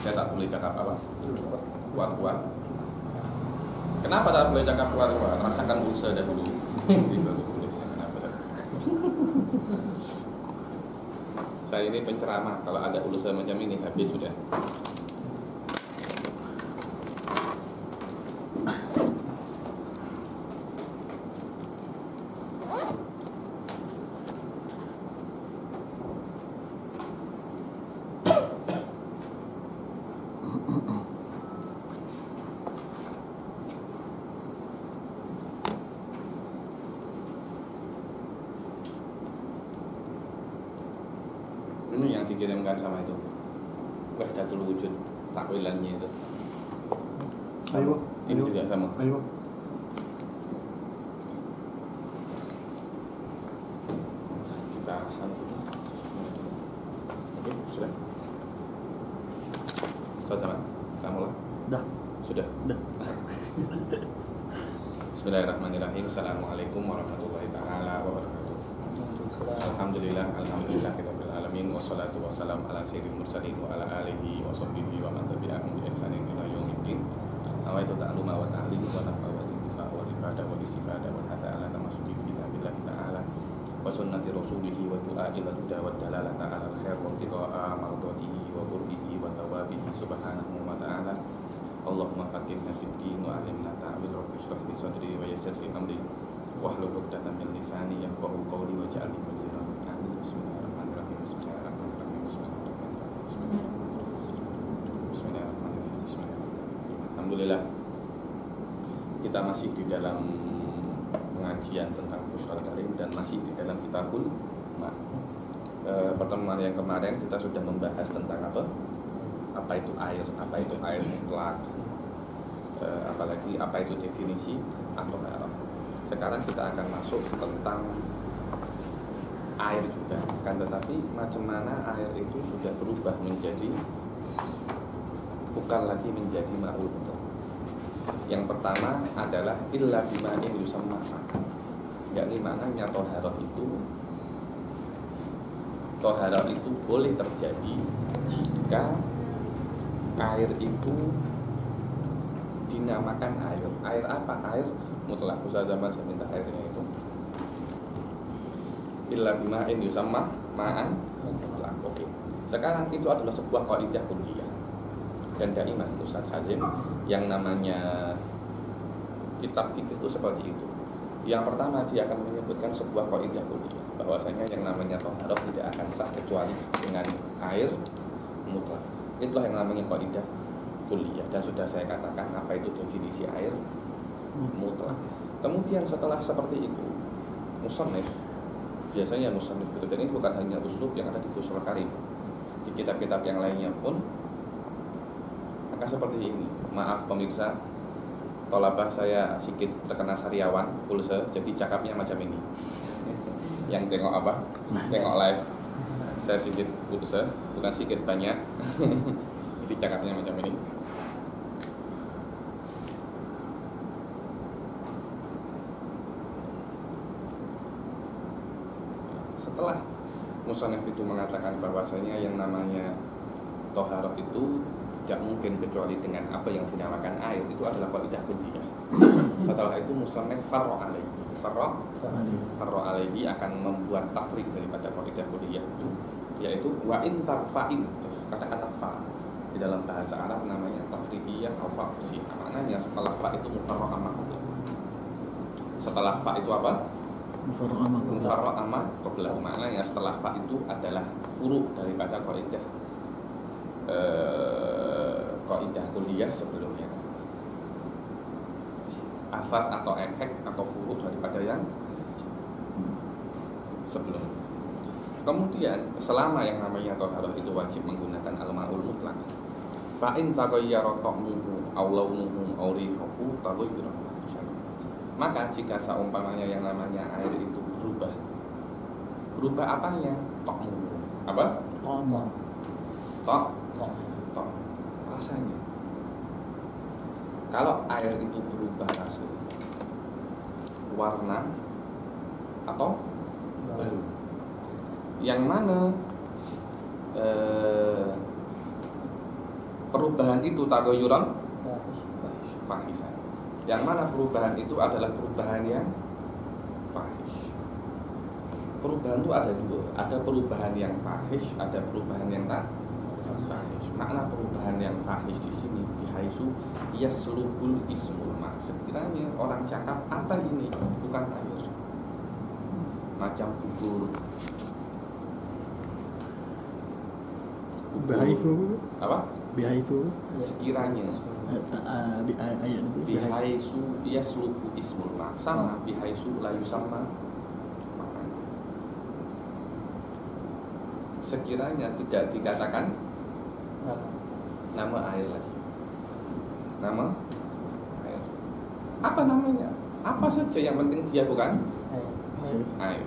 Saya tak boleh cakap apa? Kuat-kuat. Kenapa tak boleh cakap kuat-kuat? Rasakan usaha dahulu. Baru boleh. Kenapa? Saya ini penceramah. Kalau ada usaha macam ini habis sudah. Ini yang dikirimkan sama itu Wahdatul Wujud takwilannya itu. Ayo. Ini juga sama. Ayo. Kita oke, sudah. Sama. Kamu lah. Dah. Sudah. Dah. Bismillahirrahmanirrahim. Assalamualaikum warahmatullahi taala wabarakatuh. Alhamdulillah kita beralamin wassalatu wassalamu ala sayyidil mursalin wa ala alihi wa sahbihi wa man tabi'ahum bi ihsanin ila yaumiddin. Awaitu ta'luma wa ta'lim wa nafa wa intifa wa ifada wa istifada wa hatha ala tamasuki bi kitabillah ta'ala wa sunnati rasulihi wa du'a ila huda wa dalalata ala al-khair wa ibtigha'a mardatihi wa qurbihi wa thawabihi subhanahu wa ta'ala. Allahumma faqihna fid din wa 'allimna ta'wil rabbi shrah li sadri wa yassir li amri wahlul 'uqdatam min lisani yafqahu qawli waj'alni waziran min ahli. Bismillahirrahmanirrahim. Bismillahirrahmanirrahim. Alhamdulillah kita masih di dalam pengajian tentang Qur'an Karim dan masih di dalam Kitabul Ma. Pertemuan yang kemarin kita sudah membahas tentang apa itu air mutlak, apalagi apa itu definisi atau merah. Sekarang kita akan masuk tentang air juga, kan, tetapi macam mana air itu sudah berubah menjadi bukan lagi menjadi ma'ul mutlak. Yang pertama adalah illa bima'in yusamma, yakni maknanya toharoh itu boleh terjadi jika air itu dinamakan air. Air apa? Air mutlak. Ustaz Zaman saya minta airnya itu illa bima'in yusamma ma'an mutlak. Oke. Sekarang itu adalah sebuah kaidah kuliah. Dan daiman Ustaz Hazim yang namanya kitab fikih itu seperti itu. Yang pertama dia akan menyebutkan sebuah kaidah kuliah bahwasanya yang namanya thaharah tidak akan sah kecuali dengan air mutlak. Itulah yang namanya kaidah kuliah dan sudah saya katakan apa itu definisi air mutlak. Kemudian setelah seperti itu musannif, biasanya musannif itu, dan ini bukan hanya uslub yang ada di Qur'an Karim, di kitab-kitab yang lainnya pun akan seperti ini. Maaf pemirsa, tolabah saya sedikit terkena sariawan pulsa, jadi cakapnya macam ini. Yang tengok apa? Tengok live saya sedikit pulsa, bukan sedikit, banyak. Jadi cakapnya macam ini. Setelah musannif itu mengatakan bahwasanya yang namanya toharoh itu tidak mungkin kecuali dengan apa yang dinamakan air, itu adalah kaidah kuliah. Setelah itu musannif farra alaihi akan membuat tafrik daripada kaidah kuliah itu, yaitu wa in tarfa'in, kata-kata fa di dalam bahasa Arab namanya tafribiyah atau fa fasih. Maknanya setelah fa itu mufarra'ah ma qabla. Setelah fa itu apa? Mufarra'ah ma qabla. Maknanya setelah fa itu adalah furu daripada kaidah kaidah kuliah sebelumnya. Asar atau efek atau furu daripada yang sebelumnya. Kemudian selama yang namanya thaharah itu wajib menggunakan al-ma'ul mutlak. Fa in taghayyara ta'muhu aw launuhu aw rihuhu taghayyara. Maka jika seumpamanya yang namanya air itu berubah apanya? Ta'muhu. Apa? Tok. Rasanya. Kalau air itu berubah rasa, warna atau bau, yang mana perubahan itu taghayyuran fahisan. Yang mana perubahan itu adalah perubahan yang fahish. Perubahan itu ada dua, ada perubahan yang fahish, ada perubahan yang tak fahish. Makna perubahan yang fahish di sini bihaisu yaslubul ismul ma. Sekiranya orang cakap apa ini bukan air, macam bubur. Bihaisu Apa? Bihaisu Sekiranya ayat dulu. bihaisu yaslubu ismul ma sama bihaisu la yusamma ma'an. Sekiranya tidak dikatakan nama air lagi. Nama air. Apa namanya? Apa saja yang penting dia bukan air.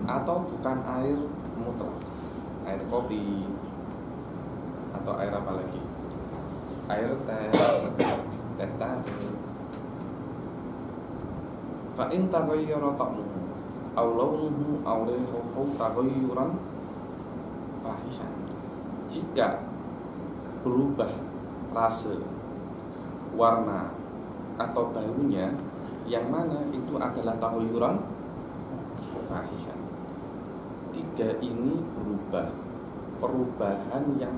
Atau bukan air mutlak. Air kopi atau air apa lagi? Air teh, teh tarik. Fa in taghayyara ta'muhu aw launuhu aw rihuhu taghayyuran fahishan. Jika berubah rasa, warna atau baunya, yang mana itu adalah taghayyuran fahishan. Tiga ini berubah, perubahan yang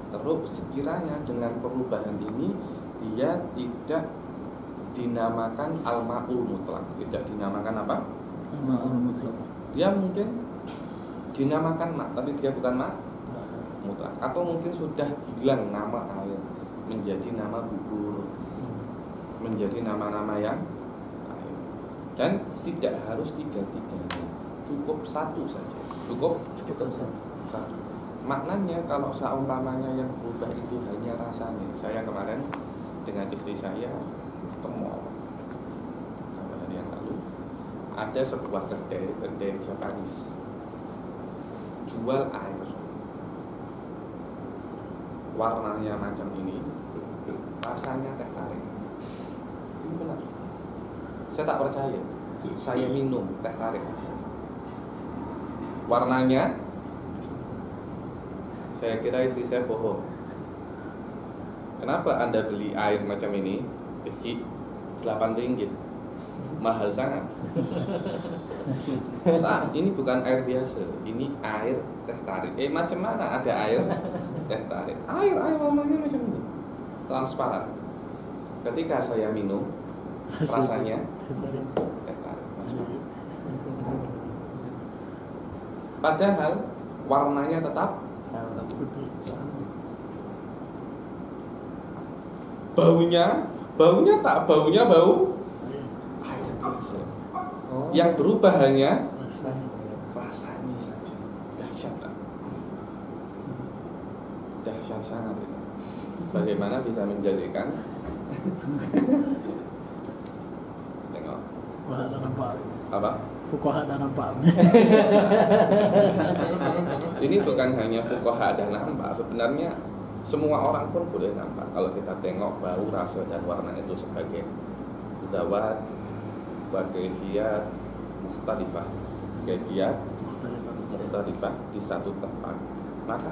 teruk, sekiranya dengan perubahan ini dia tidak dinamakan al-ma'ul mutlak. Tidak dinamakan apa? Al-ma'ul mutlak. Dia mungkin dinamakan ma, tapi dia bukan ma mutlak. Atau mungkin sudah hilang nama air, menjadi nama bubur, menjadi nama-nama yang air. Dan tidak harus tiga-tiganya, cukup satu saja. Cukup satu. Maknanya kalau seumpamanya yang berubah itu hanya rasanya. Saya kemarin dengan istri saya ke mall beberapa hari yang lalu, ada sebuah kedai Japanese jual air, warnanya macam ini, rasanya teh tarik. Ini benar. Saya tak percaya. Saya minum teh tarik aja. Warnanya, saya kira istri saya bohong. Kenapa Anda beli air macam ini kecil 8 ringgit? Mahal sangat. Nah, ini bukan air biasa, ini air teh tarik. Macam mana ada air teh tarik? Air warnanya macam ini, transparan. Ketika saya minum, rasanya teh tarik. Padahal warnanya tetap sama. Baunya tak baunya bau air biasa. Yang berubah hanya rasanya saja. Dahsyat tak? Dahsyat sangat itu. Bagaimana bisa menjadikan tengok. Wah, dah nampak. Apa? Fuqaha dah nampak. Ini bukan hanya fuqaha dah nampak, sebenarnya semua orang pun boleh nampak. Kalau kita tengok bau, rasa dan warna itu sebagai zawat wa kaifiyat mukhtalifah. Kaifiyat mukhtalifah di satu tempat. Maka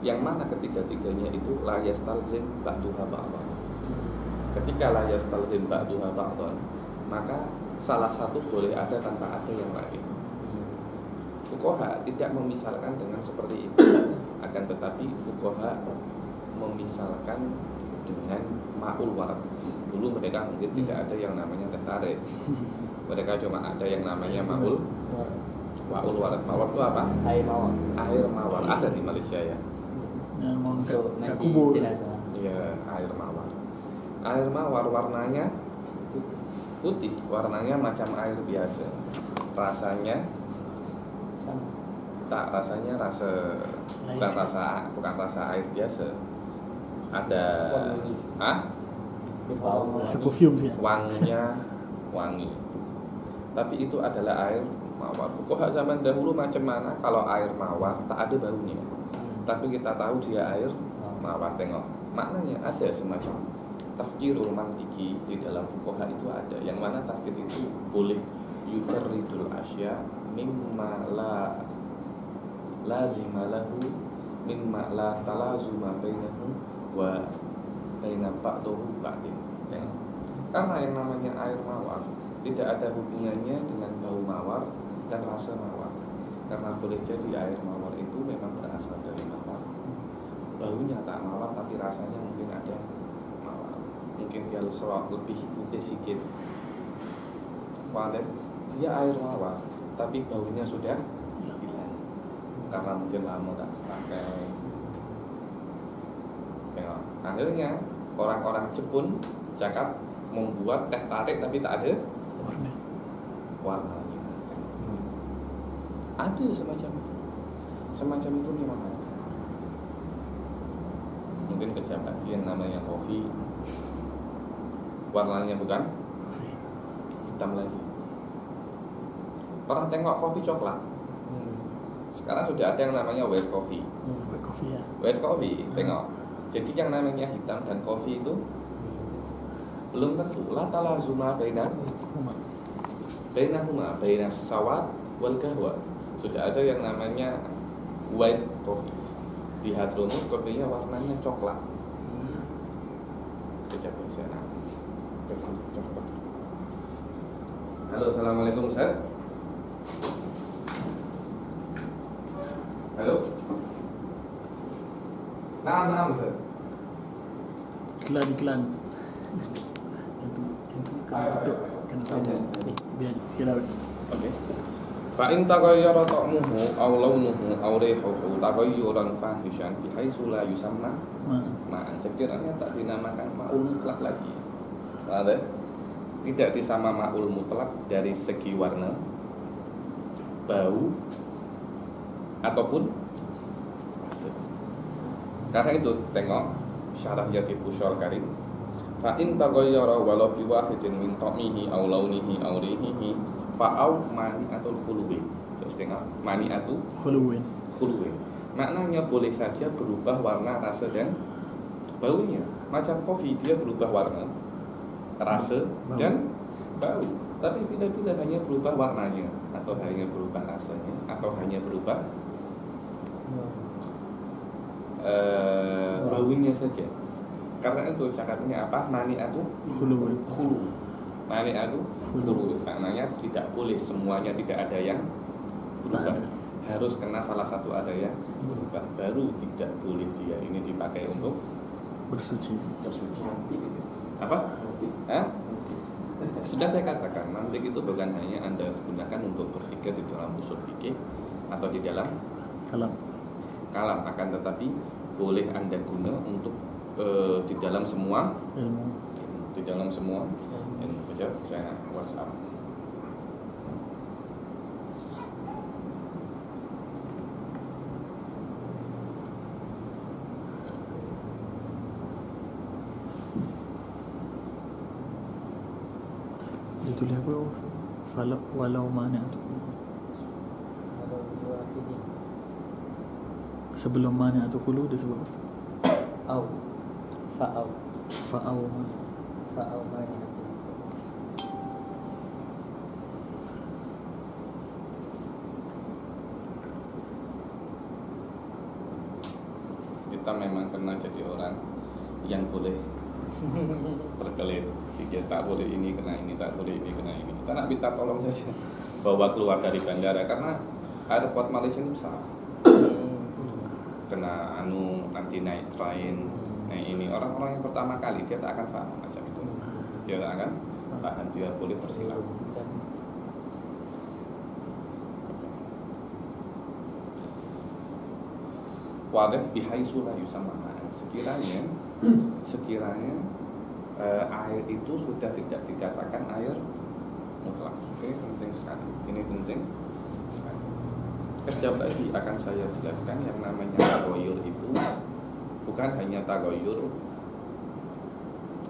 yang mana ketiga-tiganya itu la yastalzim ba'duha ba'dhan. Ketika la yastalzim ba'duha ba'dhan, maka salah satu boleh ada tanpa ada yang lain. Fuqaha tidak memisalkan dengan seperti itu. Akan tetapi fuqaha memisalkan dengan ma'ul warad. Dulu mereka mungkin tidak ada yang namanya teh tarik. Mereka cuma ada yang namanya ma'ul warad. Mawar itu apa? Air mawar. Ada di Malaysia ya. Yang mau kat kubur. Iya, air mawar. Air mawar warnanya putih, warnanya macam air biasa. Rasanya tak, rasanya bukan rasa air biasa. Ada Perfume sih. wanginya wangi. Tapi itu adalah air mawar. Fuqaha zaman dahulu macam mana? Kalau air mawar tak ada baunya. Tapi kita tahu dia air mawar. Tengok, maknanya ada semacam tafkirul mantiki di dalam fuqaha itu ada. Yang mana tafkir itu boleh yujarridul asya mimma la lazima lahu mimma la talazuma bainahu wa baina ba'dahu ba'din. Karena yang namanya air mawar tidak ada hubungannya dengan bau mawar dan rasa mawar. Karena boleh jadi air mawar itu memang berasal dari mawar, baunya tak mawar tapi rasanya mungkin ada mawar. Mungkin dia lebih putih sedikit. Padahal dia air mawar tapi baunya sudah hilang karena mungkin lama tak dipakai. Tengok. Akhirnya orang-orang Jepun cakap membuat teh tarik tapi tak ada warnanya. Ada semacam itu. Semacam itu memang ada. Mungkin kejam lagi yang namanya kopi, warnanya bukan hitam lagi. Pernah tengok kopi coklat? Sekarang sudah ada yang namanya white coffee. White coffee ya. White coffee, tengok. Jadi yang namanya hitam dan kopi itu belum tentu. La talazuma bainahuma baina sawad wal kahwa. Sudah ada yang namanya white coffee. Di Hadramut kopinya warnanya coklat. Kejap saya. Halo, assalamualaikum Ustaz. Halo. Nah, Ustaz. Iklan. Itu kena tutup, kena tanya. Biar kita. Oke. Fa in taghayyara ta'muhu aw launuhu aw rihuhu taghayyuran fahishan bihaitsu la yusamma ma'an. Sekiranya tak dinamakan ma'ul mutlak lagi. Ada? Tidak disama ma'ul mutlak dari segi warna, bau ataupun rasa. Karena itu tengok syarah Yaqub Syarah Karim. Fa in taghayyara walau bi wahidin min ta'mihi aw launihi aw rihihi fa'au mani'atul khuluwi. Terus tengok mani'atul khuluwi. Maknanya boleh saja berubah warna, rasa dan baunya. Macam kopi dia berubah warna, rasa dan bau. Tapi bila-bila hanya berubah warnanya atau hanya berubah rasanya atau hanya berubah baunya saja. Karena itu cakapnya apa? Mani'atul khuluwi. Mani'atul khuluwi. Maknanya tidak boleh semuanya, tidak ada yang berubah. Harus kena salah satu ada yang berubah. Baru tidak boleh dia ini dipakai untuk bersuci. Apa? Hah? Sudah saya katakan, mantik itu bukan hanya Anda gunakan untuk berpikir di dalam usul fikih atau di dalam kalam, akan tetapi boleh Anda guna untuk di dalam semua ilmu. Di dalam semua ilmu. Kejap saya WhatsApp. Ditulis apa? Walau mana tu? Sebelum mana tu khulu dia sebut Au Fa'au mana Kita memang pernah jadi orang yang boleh berkelit. Dia tak boleh ini kena ini, tak boleh ini kena ini. Kita nak minta tolong saja bawa keluar dari bandara karena airport Malaysia ini besar. Kena nanti naik train, naik ini, orang-orang yang pertama kali dia tak akan paham macam itu. Dia tak akan paham, dia boleh tersilap. Wadah bihaitsu la yusamma ma'an. Sekiranya air itu sudah tidak dikatakan air mutlak. Oke, penting sekali. Ini penting sekali. Kejap lagi akan saya jelaskan yang namanya taghayyur itu bukan hanya taghayyur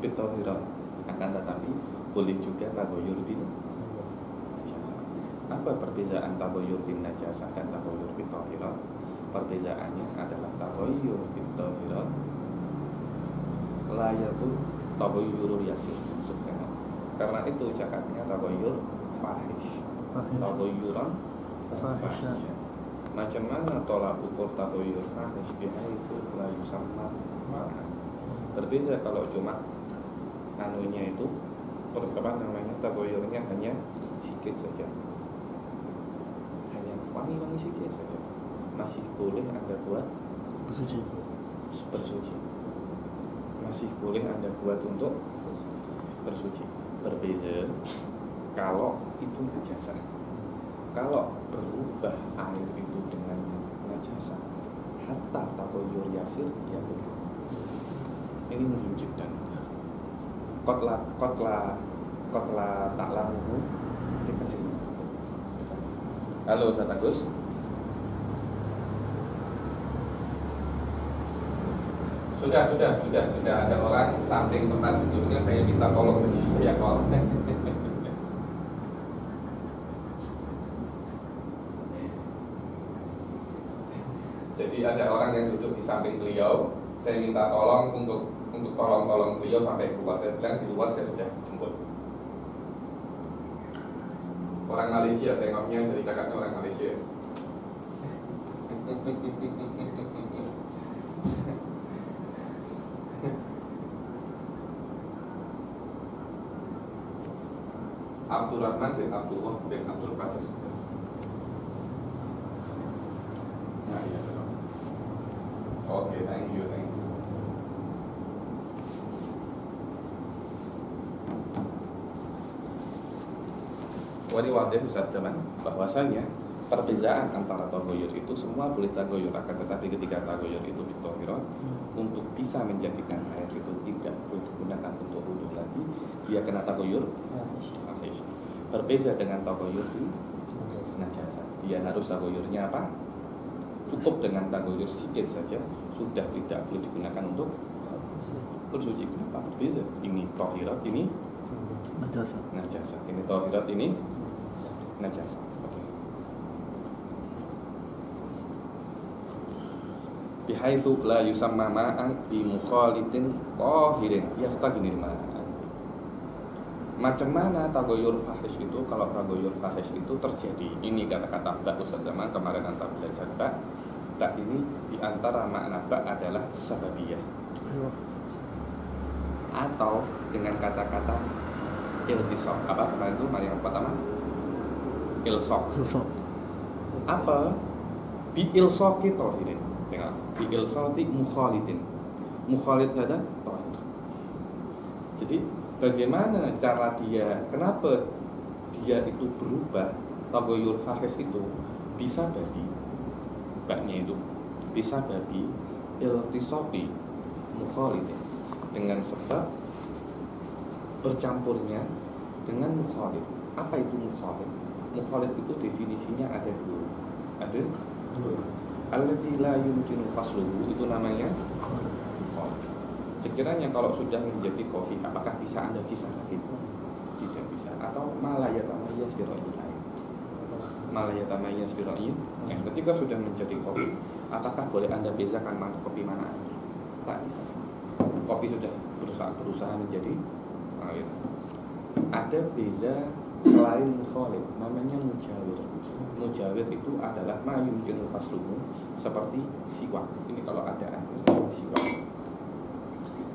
bitahirah, akan tetapi boleh juga taghayyur bin najasah. Apa perbedaan taghayyur bin najasah dan taghayyur bitahirah? Perbedaannya adalah taghayyur bitahirah layatu taghayyurul yasir. Karena itu cakapnya taghayyur fahish. Taghayyuran fahish. Macam mana tolak ukur tagoyur fahish bihaitsu la yusamma ma'an. Berbeza kalau cuma anunya itu tagoyurnya hanya sikit saja, hanya wangi-wangi sikit saja, masih boleh Anda buat bersuci, masih boleh Anda buat untuk bersuci. Berbeza kalau itu najasah. Kalau berubah air itu dengan najasah, hatta tagoyur yasir, ya betul. Ini menunjukkan kotla ta'lamuhu dikasih. Halo Ustaz Agus. Sudah ada orang samping tempat duduknya, saya minta tolong saya call. Jadi ada orang yang duduk di samping beliau, saya minta tolong untuk tolong beliau sampai keluar. Saya bilang di luar saya sudah jemput. Orang Malaysia, tengoknya dari cakapnya orang Malaysia. Abdurrahman bin Abdullah bin Abdul Qadir. Nah, iya, betul. Oke, thank you. Wadi wadih Ustaz Jaman, bahwasanya perbezaan antara tagoyur itu semua boleh tagoyur, akan tetapi ketika tagoyur itu bitohirat, untuk bisa menjadikan air itu tidak boleh digunakan untuk wudhu lagi, dia kena tagoyur fahish. Berbeza dengan tagoyur di najasah, dia harus tagoyurnya apa? Cukup dengan tagoyur sedikit saja sudah tidak boleh digunakan untuk bersuci. Kenapa berbeza? Ini tahirat, ini najasah. Ini tahirat, ini najasah. Oke. Bihaitsu la yusamma ma'an bi mukhalitin tahirin yastaghnil ma'an. Macam mana tagoyur fahish itu? Kalau tagoyur fahish itu terjadi, ini kata-kata bak Ustaz Zaman kemarin antar belajar bak ini diantara makna bak adalah sababiyah, atau dengan kata-kata iltisaq. Apa kemarin itu? Mari yang pertama ilsaq. Apa? Bi ilsaqi tahirin. Tengok, bi ilsaqi mukhalidin. Mukhalid ada tahir. Jadi bagaimana cara dia, kenapa dia itu berubah tagoyur fahish itu bisa babi baknya itu bisa babi iltisaqi mukhalidin, dengan sebab bercampurnya dengan mukhalid. Apa itu mukhalid? Mukhalid itu definisinya ada dua. Allati la yumkinu fasluhu, itu namanya mukhalid. Sekiranya kalau sudah menjadi kopi, apakah bisa Anda pisah lagi? Tidak bisa. Atau malayatamayaz bira'in lain. Malayatamayaz bira'in. Ketika sudah menjadi kopi, apakah boleh Anda bezakan mana kopi mana? Tak bisa. Kopi sudah berusaha menjadi air. Ada beza selain mukhalid, namanya mujawir. Mujawir itu adalah ma yumkinu fasluhu, seperti siwak. Ini kalau ada air siwak.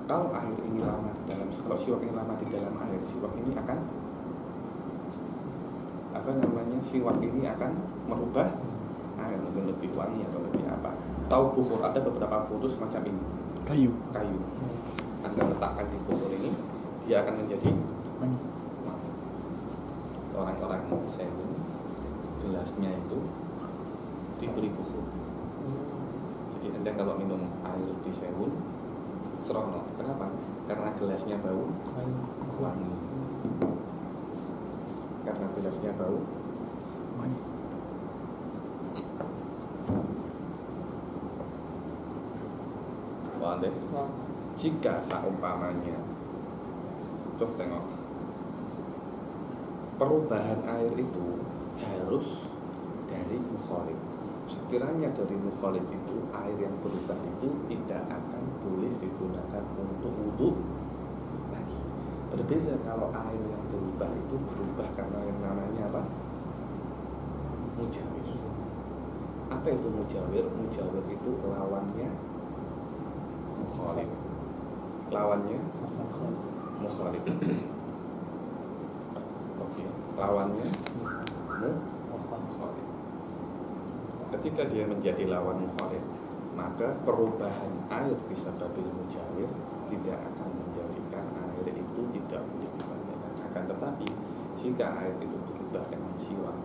Kalau air ini lama di dalam, kalau siwak ini lama di dalam air, siwak ini akan siwak ini akan merubah air, mungkin lebih wangi atau lebih apa. Tahu bukhur, ada beberapa bukhur semacam ini, kayu. Anda letakkan di bukhur ini, dia akan menjadi wangi. Orang-orang sewu, gelasnya itu diberi bukhur. Jadi Anda kalau minum air di sewu serono. Kenapa? Karena gelasnya bau wangi. Karena gelasnya bau wangi. Wah, jika seumpamanya, coba tengok, perubahan air itu harus dari mukhalid. Sekiranya dari mukhalid itu air yang berubah itu tidak akan boleh digunakan untuk wudhu lagi. Berbeza kalau air yang berubah itu berubah karena yang namanya apa? Mujawir. Apa itu mujawir? Mujawir itu lawannya mukhalif. Lawannya mukhalif. Oke, lawannya mukhalif. Ketika dia menjadi lawan mukhalif, maka perubahan air bisa babil mujawir tidak akan menjadikan air itu tidak boleh dimandikan. Akan tetapi jika air itu berubah dengan siwak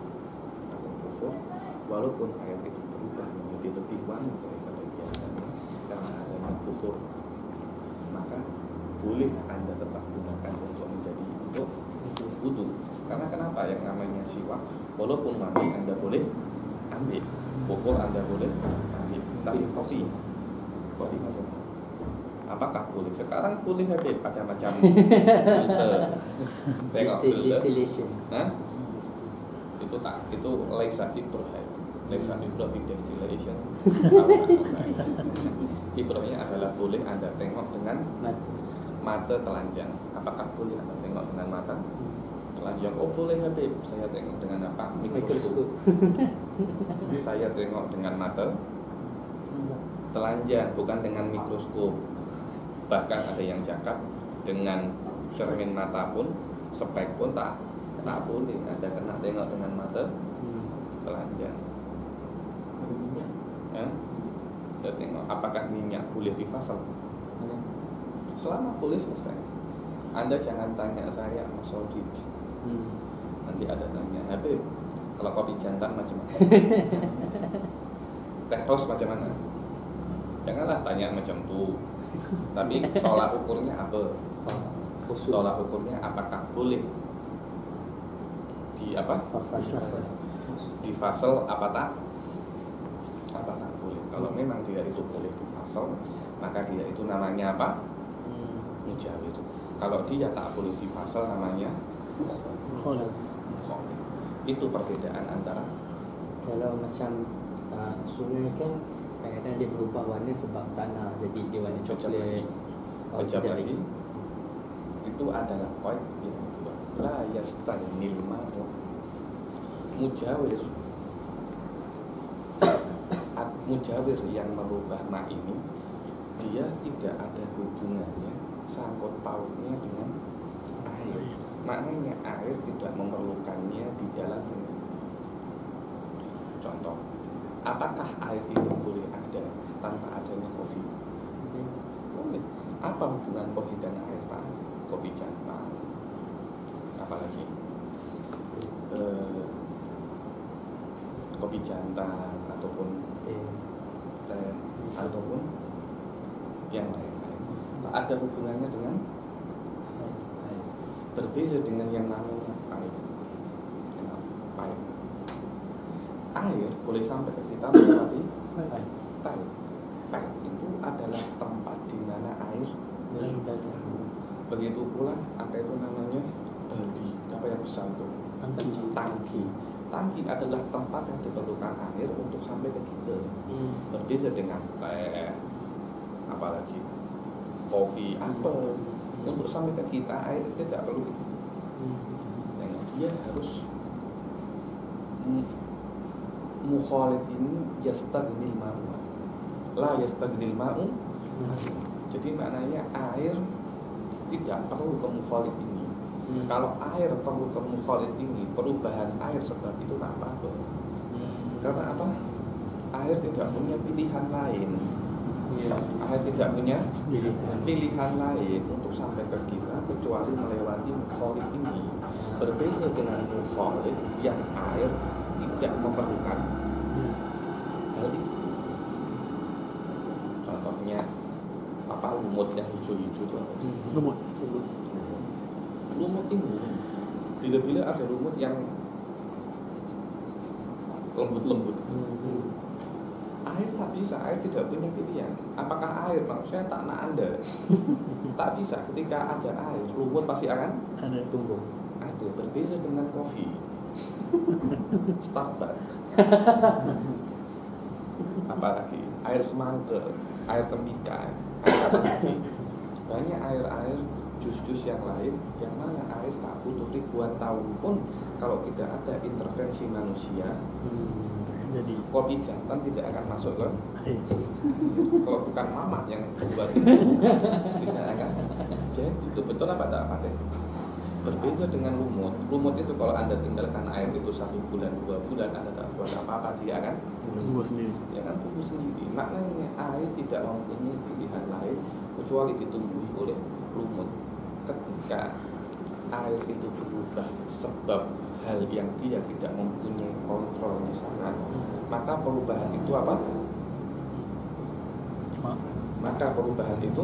atau kufur, walaupun air itu berubah menjadi lebih wangi daripada biasanya karena adanya kufur, maka boleh Anda tetap gunakan untuk wudu. Karena kenapa? Yang namanya siwak, walaupun wangi Anda boleh ambil, kufur Anda boleh ambil. Tapi kopi apakah boleh? Sekarang boleh Habib, ada macam filter. Tengok filter. Hah? Itu laisa ibroh. Laisa ibroh in distillation. Ibrohnya adalah boleh Anda tengok dengan mata telanjang. Apakah boleh Anda tengok dengan mata telanjang? Oh boleh Habib. Saya tengok dengan apa? Mikroskop. Saya tengok dengan mata telanjang, bukan dengan mikroskop. Bahkan ada yang cakap dengan cermin mata pun, spek pun tak boleh. Anda kena tengok dengan mata telanjang. Ya? Kita tengok apakah minyak boleh difasal. Selama boleh selesai. Anda jangan tanya saya Mas Sodik. Nanti ada tanya, Habib, kalau kopi jantan macam mana? Teh ros macam mana? Janganlah tanya macam itu. Tapi tolak ukurnya apa? Tolak ukurnya apakah boleh di apa? Difasal apa tak? Apakah boleh? Kalau memang dia itu boleh difasal, maka dia itu namanya apa? Mujawir. Kalau dia tak boleh difasal, namanya mukhalif. Itu perbedaan antara. Kalau macam sungai kan kadang-kadang dia berubah warna sebab tanah, jadi dia warna coklat. Kejap lagi. Itu adalah poin yang kedua. La yastanil ma'u. Mujawir yang merubah ma ini, dia tidak ada hubungannya, sangkut pautnya dengan air. Maknanya air tidak memerlukannya di dalamnya. Contoh, apakah air ini boleh ada tanpa adanya kopi? Boleh. Apa hubungan kopi dan air, Pak? Kopi jantan, apalagi kopi jantan ataupun teh ataupun yang lain-lain. Ada hubungannya dengan air. Berbeda dengan yang namanya air. Kenapa? Air boleh sampai ke kita melewati pipe. Pipe itu adalah tempat di mana air datang. Begitu pula apa itu namanya baldi, apa yang besar itu? Tangki. Tangki adalah tempat yang diperlukan air untuk sampai ke kita. Berbeda dengan teh, apalagi kopi, apa untuk sampai ke kita air tidak perlu itu. Yang dia harus mukhalif ini yastaghnil ma'u. La yastaghnil ma'u. Jadi maknanya air tidak perlu ke mukhalif ini. Kalau air perlu ke mukhalif ini, perubahan air sebab itu tak apa-apa. Karena apa? Air tidak punya pilihan lain. Air tidak punya pilihan lain untuk sampai ke kita kecuali melewati mukhalif ini. Berbeda dengan mukhalif yang air tidak memerlukan hal itu. Contohnya apa? Lumut yang hijau-hijau itu apa? Lumut ini bila-bila ada lumut yang lembut-lembut. Air tak bisa, air tidak punya pilihan. Apakah air? Maksudnya tak nak Anda. Tak bisa, ketika ada air, lumut pasti akan tumbuh. Ada, berbeda dengan kopi. Starbucks. Apalagi air semangka, air tembikar, air apa lagi? Banyak air-air jus-jus yang lain yang mana air tak butuh ribuan tahun pun kalau tidak ada intervensi manusia Jadi kopi jantan tidak akan masuk ke kalau bukan mama yang buat itu tidak akan jadi itu betul apa tidak Pak Teh? Berbeda dengan lumut. Lumut itu kalau Anda tinggalkan air itu 1 bulan 2 bulan Anda tak buat apa-apa dia akan tumbuh sendiri. ya kan tumbuh sendiri. Maknanya air tidak mempunyai pilihan lain kecuali ditumbuhi oleh lumut. Ketika air itu berubah sebab hal yang dia tidak mempunyai kontrol di sana, maka perubahan itu apa? Maka perubahan itu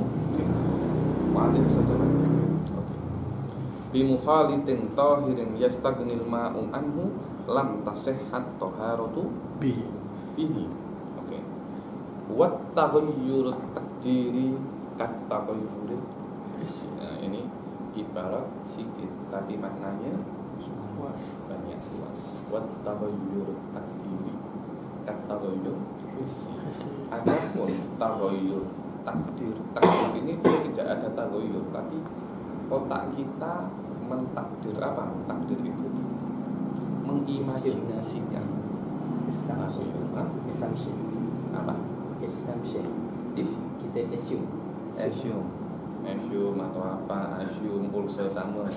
mati saja. Oke. Bimukhalitin tahirin yastagnil ma'u anhu lam tasihhat taharatu bihi. Oke. Wat taghayyur takdiri kat taghayyur. Nah, ini ibarat sikit tapi maknanya banyak luas. Wat taghayyur takdiri kat taghayyur. Adapun taghayyur takdir ini tidak ada taghayyur, tapi otak kita mentakdir apa? Takdir itu mengimajinasikan. Assumption. Apa? Assumption. Kita assume Assume atau apa? Assume pulsa sama.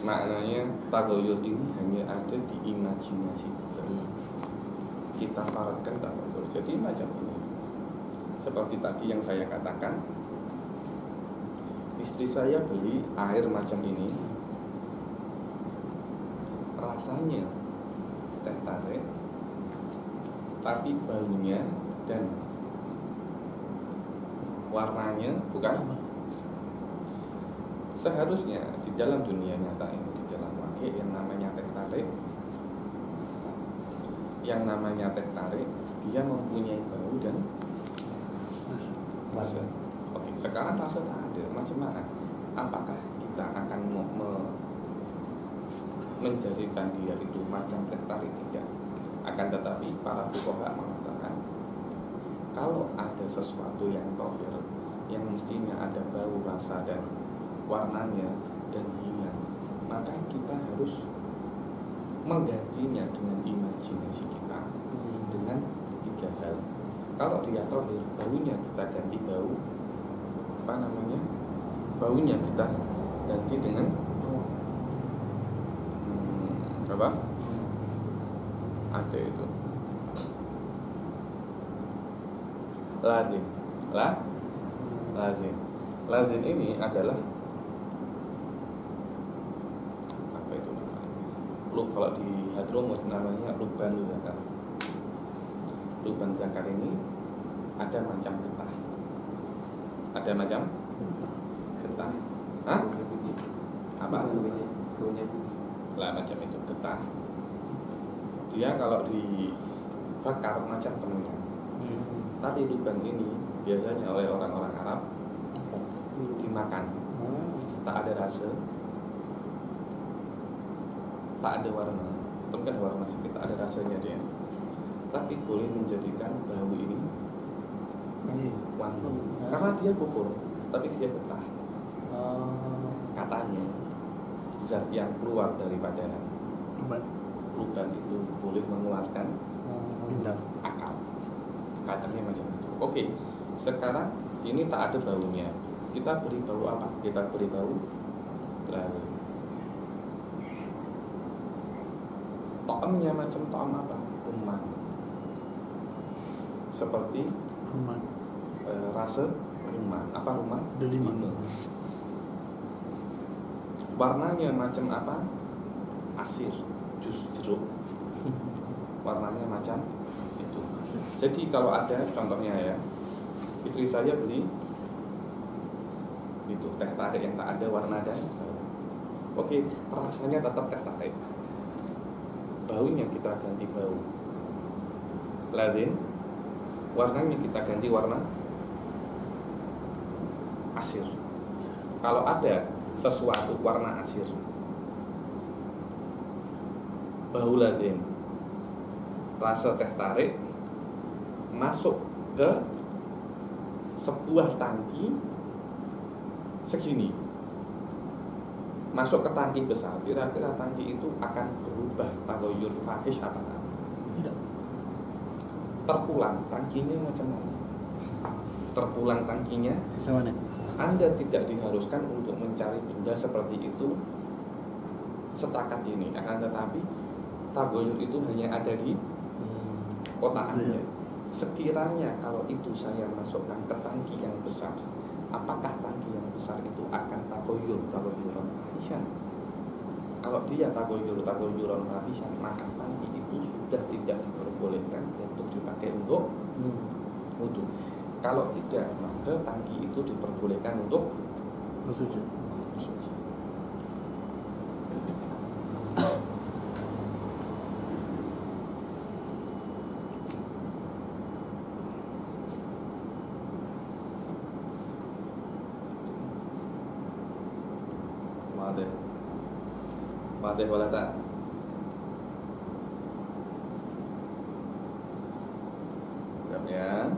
Maknanya taghayyur ini hanya ada di imajinasi kita. Kita paratkan taghayyur. Jadi macam ini. Seperti tadi yang saya katakan, istri saya beli air macam ini, rasanya teh tarik, tapi baunya dan warnanya bukan. Seharusnya di dalam dunia nyata ini, di dalam wakil yang namanya teh tarik dia mempunyai bau dan rasa. Oke, sekarang rasa tak ada. Macam mana? Apakah kita akan menjadikan dia itu macam teh tarik? Tidak. Akan tetapi para fuqaha mengatakan kalau ada sesuatu yang tohir, yang mestinya ada bau, rasa dan warnanya dan hilang, maka kita harus menggantinya dengan imajinasi kita dengan 3 hal. Kalau dia tohir, baunya kita ganti bau apa namanya? Baunya kita ganti dengan apa? Ada itu lazim ini adalah apa itu namanya? Kalau di Hadramut namanya luban zakar. Luban zakar ini ada macam getah. Ada macam getah. Hah? Apa? Lah macam itu getah. Dia kalau dibakar macam temennya. Tapi luban ini biasanya oleh orang-orang Arab dimakan. Tak ada rasa, tak ada warna. Tapi kan warna sedikit, tak ada rasanya dia. Tapi boleh menjadikan bau ini wangi. Karena dia kufur, tapi dia getah. Katanya zat yang keluar daripada luban itu boleh mengeluarkan akal. Katanya macam itu. Oke, sekarang ini tak ada baunya. Kita beri bau apa? Kita beri bau lalu. To'amnya macam to'am apa? Rumah. Seperti Rumah. Rasa rumah. Apa rumah? Delima. Warnanya macam apa? Asir, jus jeruk. Warnanya macam itu. Jadi kalau ada contohnya ya, istri saya beli itu teh tarik yang tak ada warna dan oke, rasanya tetap teh tarik. Baunya kita ganti bau lazim, warnanya kita ganti warna asir. Kalau ada sesuatu warna asir, bau lazim, rasa teh tarik masuk ke sebuah tangki segini, masuk ke tangki besar, kira-kira tangki itu akan berubah tagoyur fahish apa enggak? Tidak. Terpulang tangkinya macam mana? Terpulang tangkinya, Sama nih. Anda tidak diharuskan untuk mencari benda seperti itu setakat ini, akan tetapi tagoyur itu hanya ada di otak Anda. Sekiranya kalau itu saya masukkan ke tangki yang besar, apakah tangki yang besar itu akan tagoyuron fahishan? Kalau dia tagoyuron fahishan, maka tangki itu sudah tidak diperbolehkan untuk dipakai untuk wudu. Kalau tidak, maka tangki itu diperbolehkan untuk Bersuci. bersuci. Mate wala tak? Ya.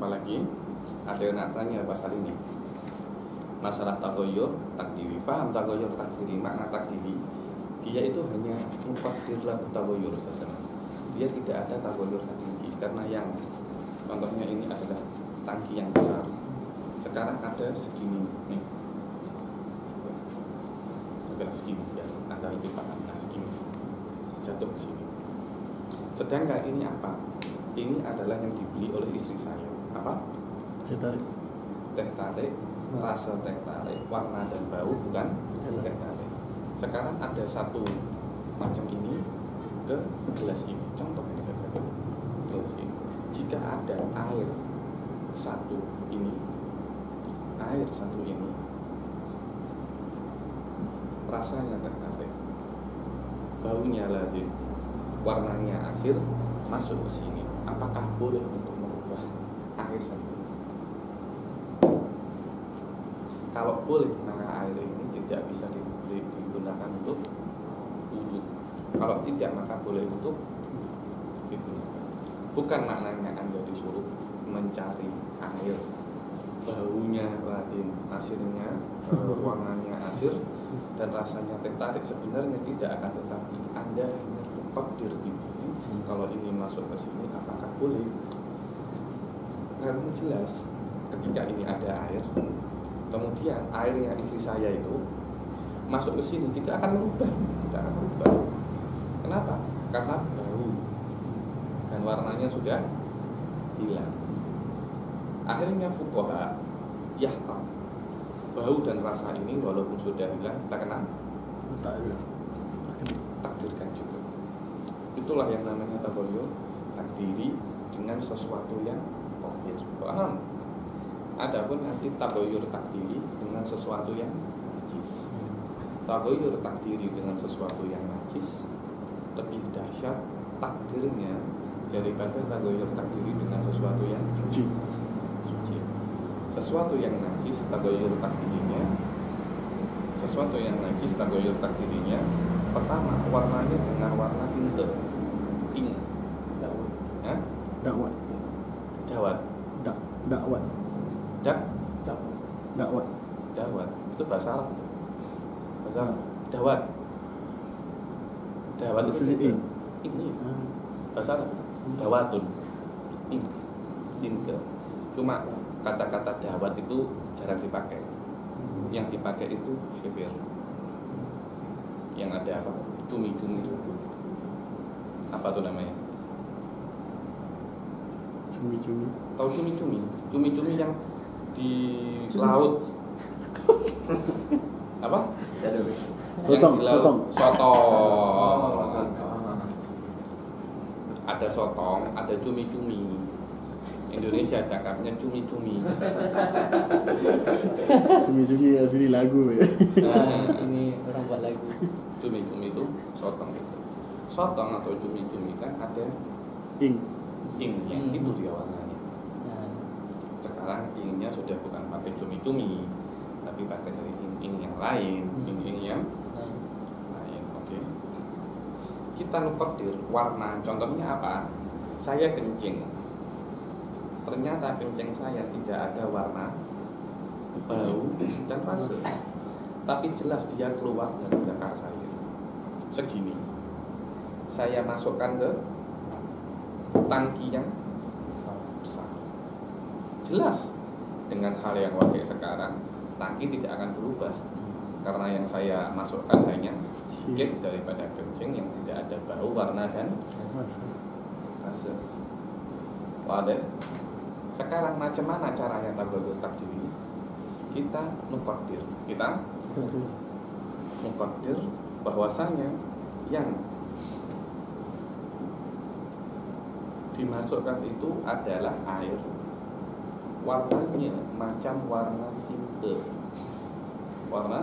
Apalagi ada yang nak tanya pasal ini, masalah tagoyur takdiri. Paham tagoyur takdiri, makna takdiri? Dia itu hanya muqaddir lahu tagoyur saja. Dia tidak ada tagoyur takdiri, karena yang contohnya ini adalah tangki yang besar. Sekarang ada segini nih, agak segini ya, ada lebih paham. Nah, segini jatuh ke sini. Sedangkan ini apa? Ini adalah yang dibeli oleh istri saya. Apa? Saya tarik. Teh tarik, rasa teh tarik, warna dan bau, bukan teh tarik. Sekarang ada satu macam ini ke gelas ini. Contoh ini saja, gelas ini. Jika ada air satu ini, rasanya teh tarik, baunya lazim, warnanya asir, masuk ke sini. Apakah boleh untuk merubah air satu ini? Kalau boleh, maka air ini tidak bisa digunakan untuk wudu. Kalau tidak, maka boleh untuk digunakan. Bukan maknanya Anda disuruh mencari air, baunya lazim, asirnya, warnanya asir, dan rasanya teh tarik. Sebenarnya tidak, akan tetapi Anda hanya takdir ini. Kalau ini masuk ke sini, apakah boleh? Karena jelas ketika ini ada air, kemudian airnya istri saya itu masuk ke sini, tidak akan berubah. Kenapa? Karena bau dan warnanya sudah hilang. Akhirnya fuqaha yahtam, bau dan rasa ini walaupun sudah hilang, kita kena takdirkan juga. Itulah yang namanya tagoyur takdiri dengan sesuatu yang tohir. Paham? Adapun nanti tagoyur takdiri dengan sesuatu yang najis. Tagoyur takdiri dengan sesuatu yang najis lebih dahsyat takdirnya daripada tagoyur takdiri dengan sesuatu yang suci. Sesuatu yang najis tagoyur takdirinya, pertama warnanya dengan warna pink. Dakwah. Dawat itu Maksudnya tinta. ing. Ini Ah, bahasa Arab. Dawatun. Ing. Tinta. Cuma kata-kata dawat itu jarang dipakai. Yang dipakai itu hebel. Yang ada apa? Cumi-cumi itu. Apa tuh namanya? cumi-cumi. Tahu cumi-cumi? Cumi-cumi yang di laut. Apa? Sotong, Yang di laut. sotong. Sotong. Ada sotong, ada cumi-cumi. Indonesia cakapnya cumi-cumi. Cumi-cumi asli lagu ya. Nah, Ini orang buat lagu. cumi-cumi itu sotong itu. Sotong atau cumi-cumi kan ada Ing. ing yang itu dia warnanya. Nah, Sekarang ingnya sudah bukan pakai cumi-cumi, tapi pakai dari ing yang lain, ing yang nah, lain. Oke. Kita nukodir warna. Contohnya apa? Saya kencing. Ternyata kencing saya tidak ada warna, bau dan rasa, tapi jelas dia keluar dari zakar saya. Segini. Saya masukkan ke tangki yang besar. Jelas dengan hal yang wakil sekarang, tangki tidak akan berubah karena yang saya masukkan hanya sedikit daripada kencing yang tidak ada bau, warna dan rasa. Wadah. Sekarang macam mana caranya tabagus takdiri? Kita nukodir. Kita nukodir bahwasanya yang dimasukkan itu adalah air. Warnanya macam warna tinta. Warna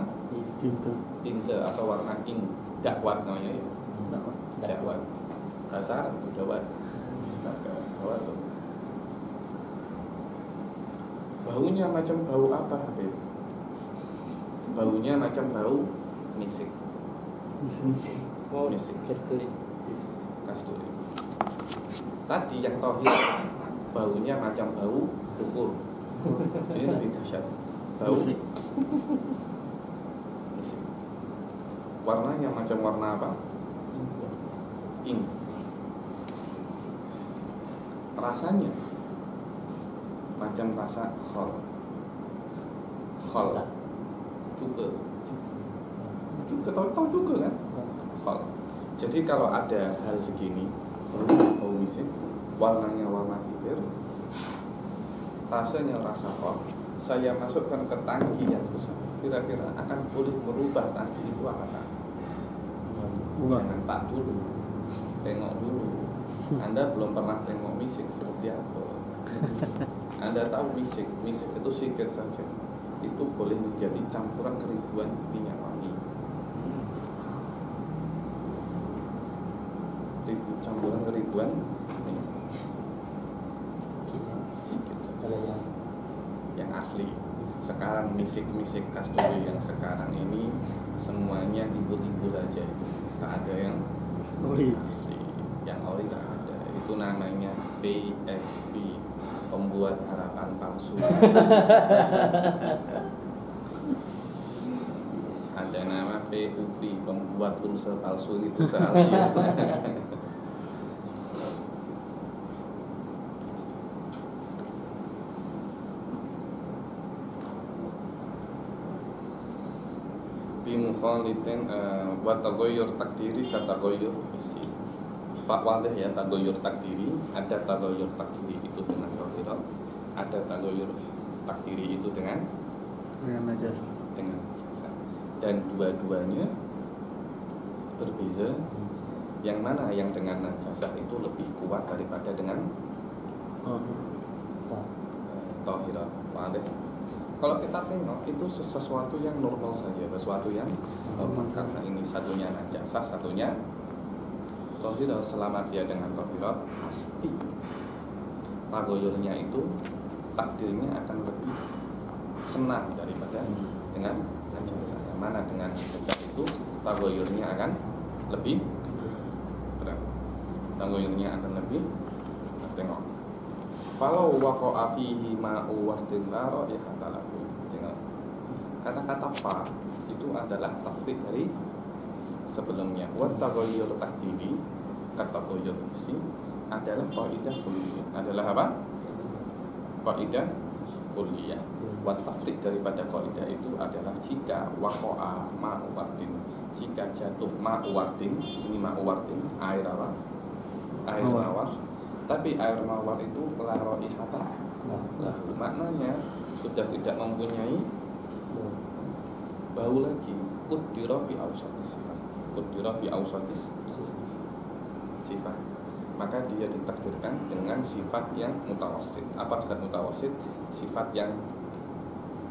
Tinta. tinta atau warna ink. Dakwat namanya ya. Dakwat. Bahasa Arab itu dawat. Dawat. Baunya macam bau apa, Habib? Baunya macam bau misik. Misi. mau Misik. kasturi. Kasturi. Tadi yang tauhid baunya macam bau kufur. Ini lebih dahsyat. Bau Misik. misik. Warnanya macam warna apa? Ink. Rasanya macam rasa khol. Khol. Juga. Juga tahu juga kan? Khol. Jadi kalau ada hal segini, bau misik, warnanya warna hijau, rasanya rasa khol, saya masukkan ke tangki yang besar, kira-kira akan boleh merubah tangki itu apakah? Ubah. Jangan tak dulu, tengok dulu. Anda belum pernah tengok misik seperti apa. Anda tahu misik itu sedikit saja. Itu boleh menjadi campuran keribuan minyak wangi. Campuran keribuan minyak wangi. Sedikit saja. Kalau yang Asli. Sekarang misik kasturi yang sekarang ini semuanya timbul saja itu. Tak ada yang Ori. asli. Yang ori tak ada. Itu namanya PSP, pembuat harapan palsu. Ada nama PUP, pembuat pulsa palsu itu seharusnya. Bimukhalitin wa taghayyur takdiri ka taghayyur isi. Pak wadah ya, taghayyur takdiri, ada taghayyur takdiri itu dengan zahirat, ada taghayyur takdiri itu dengan Najasa. najasa. Dan dua-duanya berbeza. Yang mana yang dengan najasa itu lebih kuat daripada dengan Oh. tahirat. Wadah. Kalau kita tengok itu sesuatu yang normal saja, sesuatu yang normal karena ini satunya najasa, satunya tahirat. Selama dia dengan tahirat pasti tagoyurnya itu takdirnya akan lebih senang daripada dengan najasa. Yang mana dengan najasa itu tagoyurnya akan lebih berat, tagoyurnya akan lebih tengok. Falau waqa'a fihi ma'u wastinara ya kata lagu. Tengok. Kata-kata fa itu adalah tafrid dari sebelumnya. Wa taghayyur takdiri kata taghayyur isi adalah kaidah kulliyah. Adalah apa? Kaidah kulliyah. Wa tafriq daripada kaidah itu adalah jika waqa'a ma'u wardin, jika jatuh ma'u wardin, ini ma'u wardin, air apa? Air mawar. Tapi air mawar itu la raihata lahu, maknanya sudah tidak mempunyai bau lagi. Qudira bi awsatis sifat, qudira bi awsatis sifat, maka dia ditakdirkan dengan sifat yang mutawassit. Apa sifat mutawassit? Sifat yang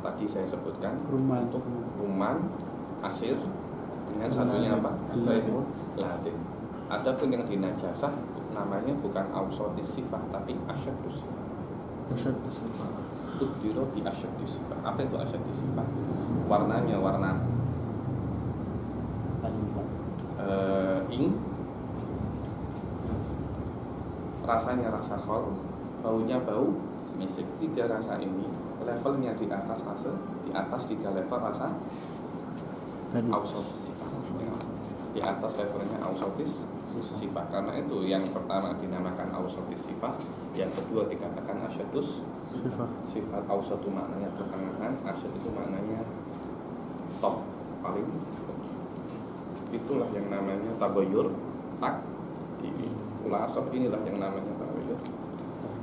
tadi saya sebutkan, untuk ruman, asir, dengan satunya apa? Lazim. Adapun yang dinajasah namanya bukan awsatis sifat tapi asyadus sifat. Asyadus sifat. Qudira bi asyadus sifat. Apa itu asyadus sifat? Warnanya warna ing, rasanya rasa khol, baunya bau misik. Tiga rasa ini levelnya di atas rasa, di atas 3 level rasa ausotis sifat, di atas levelnya ausotis sifat. Karena itu yang pertama dinamakan ausotis sifat, yang kedua dikatakan asyadus sifat. Ausat itu maknanya pertengahan, asyad itu maknanya top, paling. Itulah yang namanya taghayyur takdiri. Khulasaah inilah yang namanya taghayyur.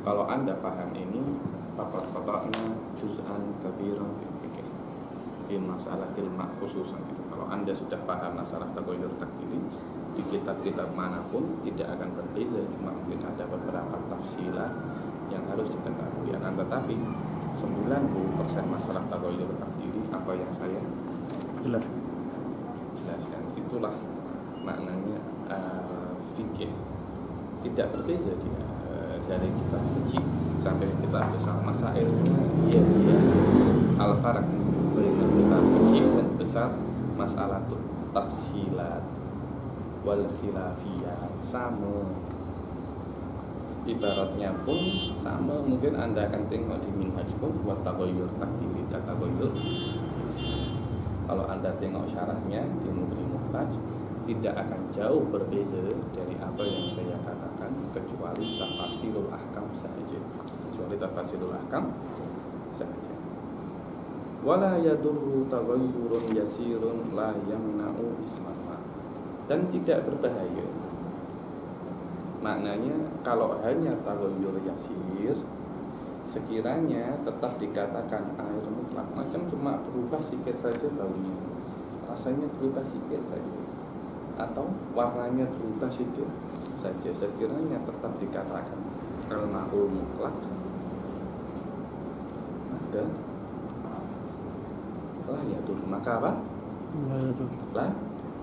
Kalau Anda paham ini, faqad qata'na juz'an kabiran fikih di masalatil mak khususan. Kalau Anda sudah paham masalah taghayyur takdiri, di kitab-kitab manapun tidak akan berbeza, cuma mungkin ada beberapa tafsilah yang harus diketahui. Akan tetapi 90% masalah taghayyur takdiri apa yang saya jelaskan, itulah maknanya fikih. Tidak berbeza dia dari kitab kecil sampai kitab besar. Masailnya dia al-farq baina kitab kecil dan besar, masalah tafsilat wal khilafiyat sama, ibaratnya pun sama. Mungkin Anda akan tengok di minhaj pun buat taghayyur takdiri dan taghayyur. Kalau Anda tengok syarahnya di Mughni Muhtaj, tidak akan jauh berbeza dari apa yang saya katakan, kecuali tafasilul ahkam saja. Wala yadurru taghayyurun yasirun la yamna'u ismaha. Dan tidak berbahaya. Maknanya kalau hanya taghayyur yasir, sekiranya tetap dikatakan air mutlak, macam cuma berubah sedikit saja baunya, rasanya berubah sedikit saja, atau warnanya berubah sedikit saja, sekiranya tetap dikatakan al-ma'ul mutlak, maka layatul, maka apa?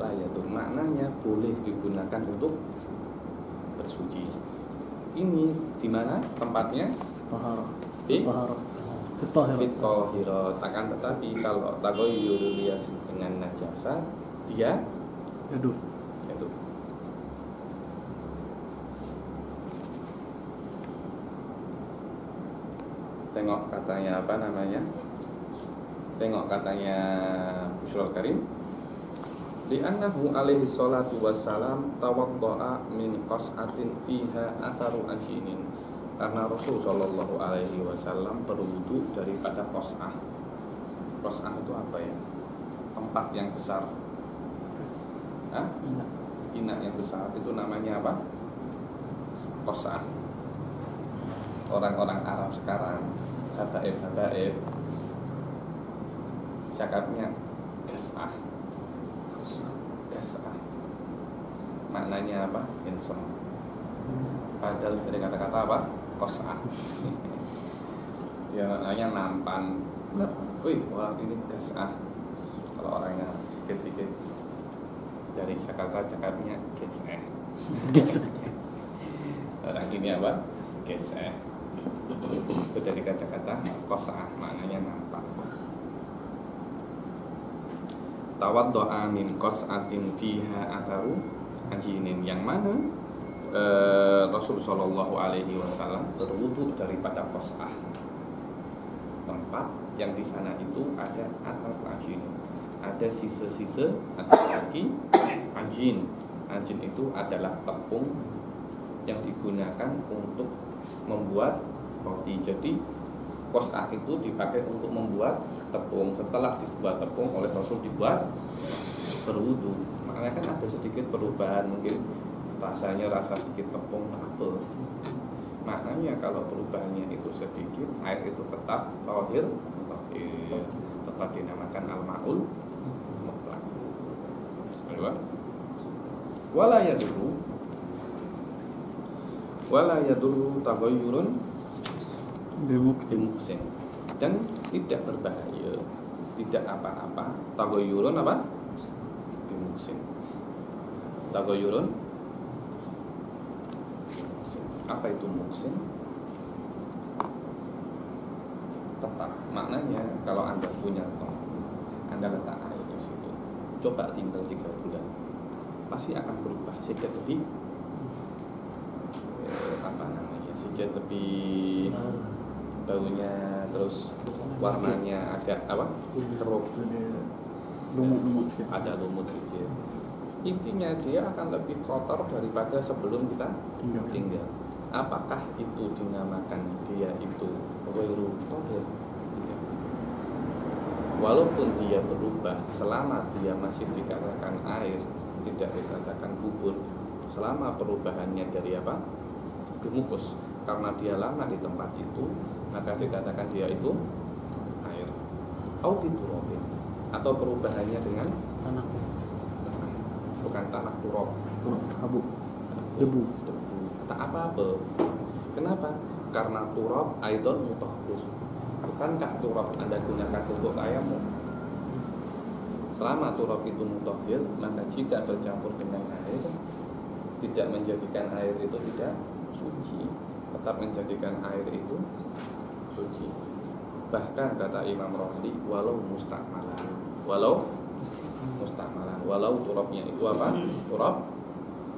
Layatul, maknanya boleh digunakan untuk bersuci. Ini di mana tempatnya? Fitohirat. Akan tetapi kalau taghayyur yasir dengan najasah, dia itu. Tengok katanya apa namanya? Tengok katanya Bushrul Karim. Li'annahu alaihi salatu wassalam tawadda'a min qas'atin fiha atharu ajinin. Karena Rasul Shallallahu Alaihi Wasallam berwudu daripada qas'ah. Qas'ah itu apa ya? Tempat yang besar. Inak yang besar itu namanya apa? Qas'ah. Orang-orang Arab sekarang, habaib cakapnya gas'ah. Maknanya apa? Handsome. Padahal dari kata-kata apa? Qas'ah. Ya maknanya nampan. Wih, orang ini gas'ah. Kalau orangnya sikit-sikit dari Jakarta cakapnya ges'ah. Orang ini apa? Ges'ah. Itu dari kata-kata qas'ah, maknanya nampan. Tawaddo'a min qas'atin fiha atharu ajinin, yang mana Rasul Shallallahu Alaihi Wasallam berwudu daripada qas'ah, tempat yang di sana itu ada athar ajinin, ada sisa-sisa atau kaki ajin. Ajin itu adalah tepung yang digunakan untuk membuat roti. Jadi qas'ah itu dipakai untuk membuat tepung. Setelah dibuat tepung oleh Rasul dibuat berwudu. Makanya kan ada sedikit perubahan, mungkin rasanya rasa sedikit tepung apa. Maknanya kalau perubahannya itu sedikit, air itu tetap tahir, tetap dinamakan al-ma'ul mutlaq. Wala yadurru taghayyurun bimuksin, dan tidak berbahaya, tidak apa-apa. Taghayyurun apa? Bimuksin. Taghayyurun, apa itu muksin? Tetap. Maknanya kalau Anda punya tong, Anda letak air di situ, coba tinggal 3 bulan, pasti akan berubah sedikit lebih sedikit lebih baunya, terus warnanya agak apa? Keruh, lumut ada lumut sedikit. Intinya dia akan lebih kotor daripada sebelum kita tinggal. Apakah itu dinamakan dia itu ghairu tahir? Walaupun dia berubah, selama dia masih dikatakan air, tidak dikatakan bubur, selama perubahannya dari apa? Gemukus, karena dia lama di tempat itu, maka dikatakan dia itu air. Auditurobin, atau perubahannya dengan tanah, bukan tanah, turab, abu, debu. Tak apa-apa. Kenapa? Karena turab aidon mutahhir. Bukankah turab Anda gunakan untuk tayamum? Selama turab itu mutahhir, maka jika bercampur dengan air, tidak menjadikan air itu tidak suci, tetap menjadikan air itu suci. Bahkan kata Imam Raghli, walau mustakmalan, walau turabnya itu apa? Turab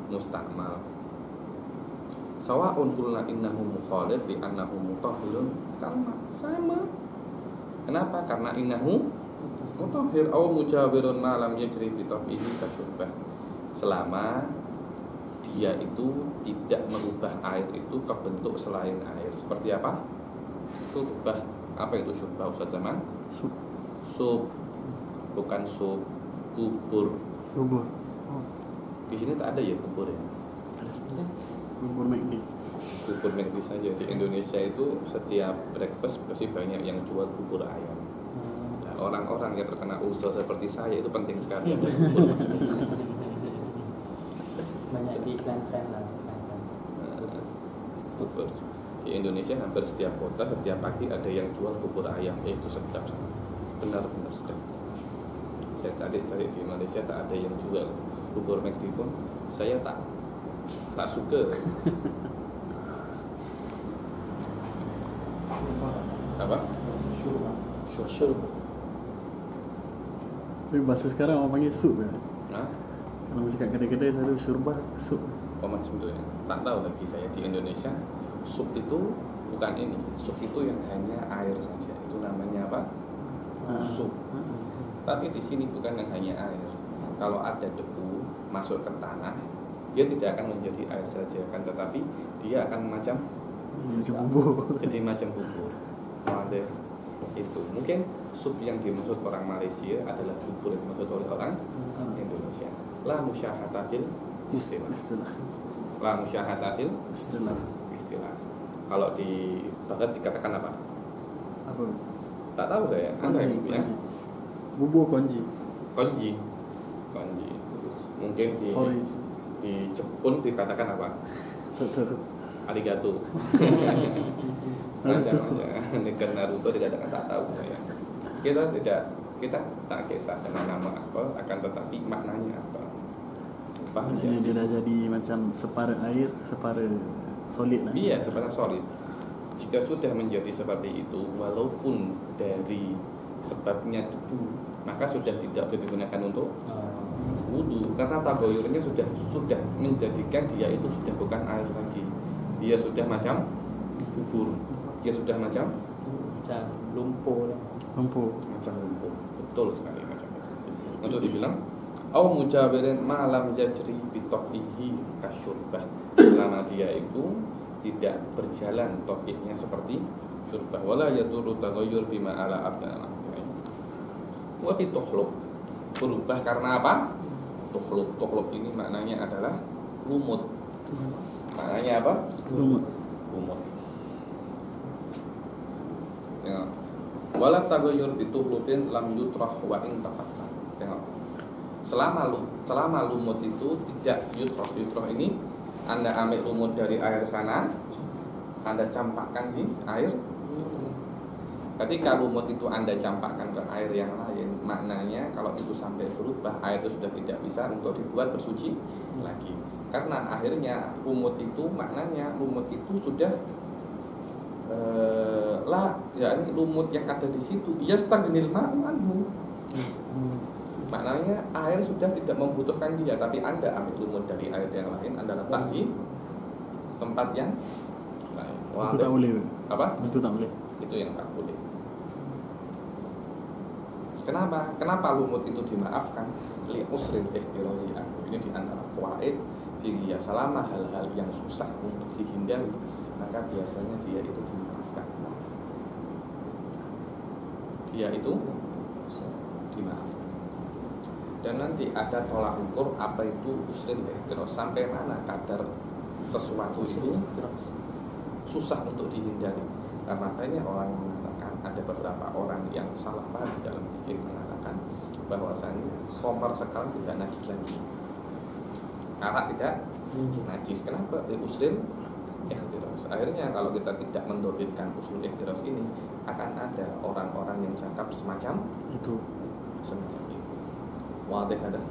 mustakmal. Sawa'un qulna innahu mukhalid bi annahu mutahhirun, karena sama. Kenapa? Karena innahu mutahhir au mujawirun ma lam yajri bi tabihi kasyurbah. Selama dia itu tidak merubah air itu ke bentuk selain air. Seperti apa? Syurbah. Apa itu syurbah, Ustaz Zaman? Sup. Bukan sup, bubur. Bubur. Di sini tak ada ya bubur ya? Bubur McD. Bubur McD saja. Di Indonesia itu setiap breakfast pasti banyak yang jual bubur ayam. Nah, orang-orang yang terkena ulcer seperti saya itu penting sekali ada bubur macam itu. Banyak di Kelantan lah. Bubur di Indonesia hampir setiap kota setiap pagi ada yang jual bubur ayam. Itu sedap sangat, benar-benar sedap. Saya tadi cari di Malaysia tak ada yang jual bubur McD pun saya tak suka. Apa? Syurba. Tapi bahasa sekarang orang panggil sup ya. Hah? Kalau mesti kat kedai-kedai selalu syurba, sup. Oh macam tu ya. Tak tahu lagi saya di Indonesia sup itu bukan ini. Sup itu yang hanya air saja. Itu namanya apa? Sup. Tapi di sini bukan yang hanya air. Kalau ada debu masuk ke tanah, dia tidak akan menjadi air saja, kan, tetapi dia akan macam bubur. Jadi macam bubur. Ada itu. Mungkin sup yang dimaksud orang Malaysia adalah bubur yang dimaksud oleh orang Indonesia. La musyahatatil istilah. La musyahatatil istilah. Kalau di Barat dikatakan apa? Apa? Tak tahu saya. Anda yang punya? Bubur konji. Konji. Mungkin di Jepun dikatakan apa? Arigato. Negara Naruto dikatakan tak tahu saya. Kita tak kisah dengan nama apa, akan tetapi maknanya apa. Paham ya? Dia dah jadi macam separa air, separa solid lah. Iya, separa solid. Jika sudah menjadi seperti itu, walaupun dari sebabnya debu, maka sudah tidak boleh digunakan untuk wudu, karena tagoyurnya sudah menjadikan dia itu sudah bukan air lagi. Dia sudah macam bubur. Dia sudah macam lumpur. Macam lumpur. Betul sekali macam itu. Untuk dibilang Au mujawirin malam yajri bitokihi kasyurbah, selama dia itu tidak berjalan tokihnya seperti syurbah. Wala yaturu tagayyur bima ala abdana. Wa bituhlub, berubah karena apa? Tuhlub ini maknanya adalah lumut. Maknanya apa? Lumut. Ya. Wala tagayyur bituhlubin lam yutrah wa in tafatta. Tengok. Selama lumut itu tidak yutrah ini Anda ambil lumut dari air sana, Anda campakkan di air. Ketika lumut itu Anda campakkan ke air yang lain, maknanya kalau itu sampai berubah, air itu sudah tidak bisa untuk dibuat bersuci lagi. Karena akhirnya lumut itu maknanya lumut itu sudah ini lumut yang ada di situ yastagnil ma'u anhu. Maknanya air sudah tidak membutuhkan dia, tapi Anda ambil lumut dari air yang lain, Anda letak di tempat yang lain. Itu tak boleh. Apa? Itu tak boleh. Itu yang tak boleh. Kenapa lumut itu dimaafkan? Li usrin ihtirazi anhu. Ini di antara qawaid fikih. Selama hal-hal yang susah untuk dihindari, maka biasanya dia itu dimaafkan. Dia itu dimaafkan. Dan nanti ada tolak ukur apa itu usrin ihtiraz, sampai mana kadar sesuatu itu susah untuk dihindari. Karena banyak orang mengatakan, ada beberapa orang yang salah paham dalam fikih mengatakan bahwasanya khamar sekarang tidak najis lagi, arak tidak najis. Kenapa? Usrin ihtiraz. Akhirnya kalau kita tidak mendobitkan usul ihtiraz ini, akan ada orang-orang yang cakap semacam itu. Wadih ada.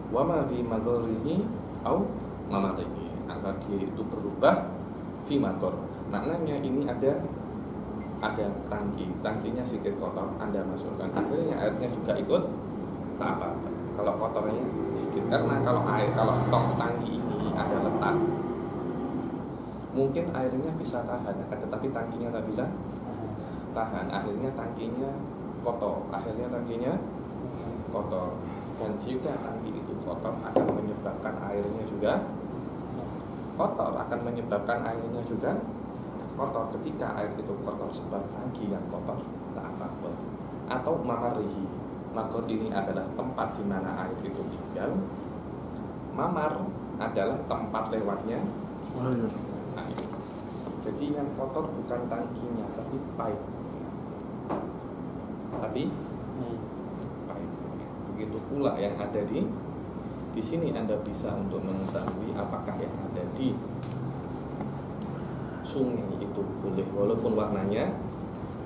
Wa ma fi magorihi au mamarihi, agar dia itu berubah fi magor. Maknanya ini ada tangkinya sedikit kotor, Anda masukkan, akhirnya airnya juga ikut tak apa-apa. Kalau kotornya sedikit, karena kalau tangki ini ada letak, mungkin airnya bisa tahan, tetapi tangkinya tak bisa tahan, akhirnya tangkinya kotor, dan jika tangki itu kotor akan menyebabkan airnya juga kotor, ketika air itu kotor sebab tangki yang kotor tak apa-apa. Atau mamarihi, magor ini adalah tempat di mana air itu tinggal, mamar adalah tempat lewatnya air. Jadi yang kotor bukan tangkinya tapi pipe. Begitu pula yang ada di sini, Anda bisa untuk mengetahui apakah yang ada di sungai itu boleh walaupun warnanya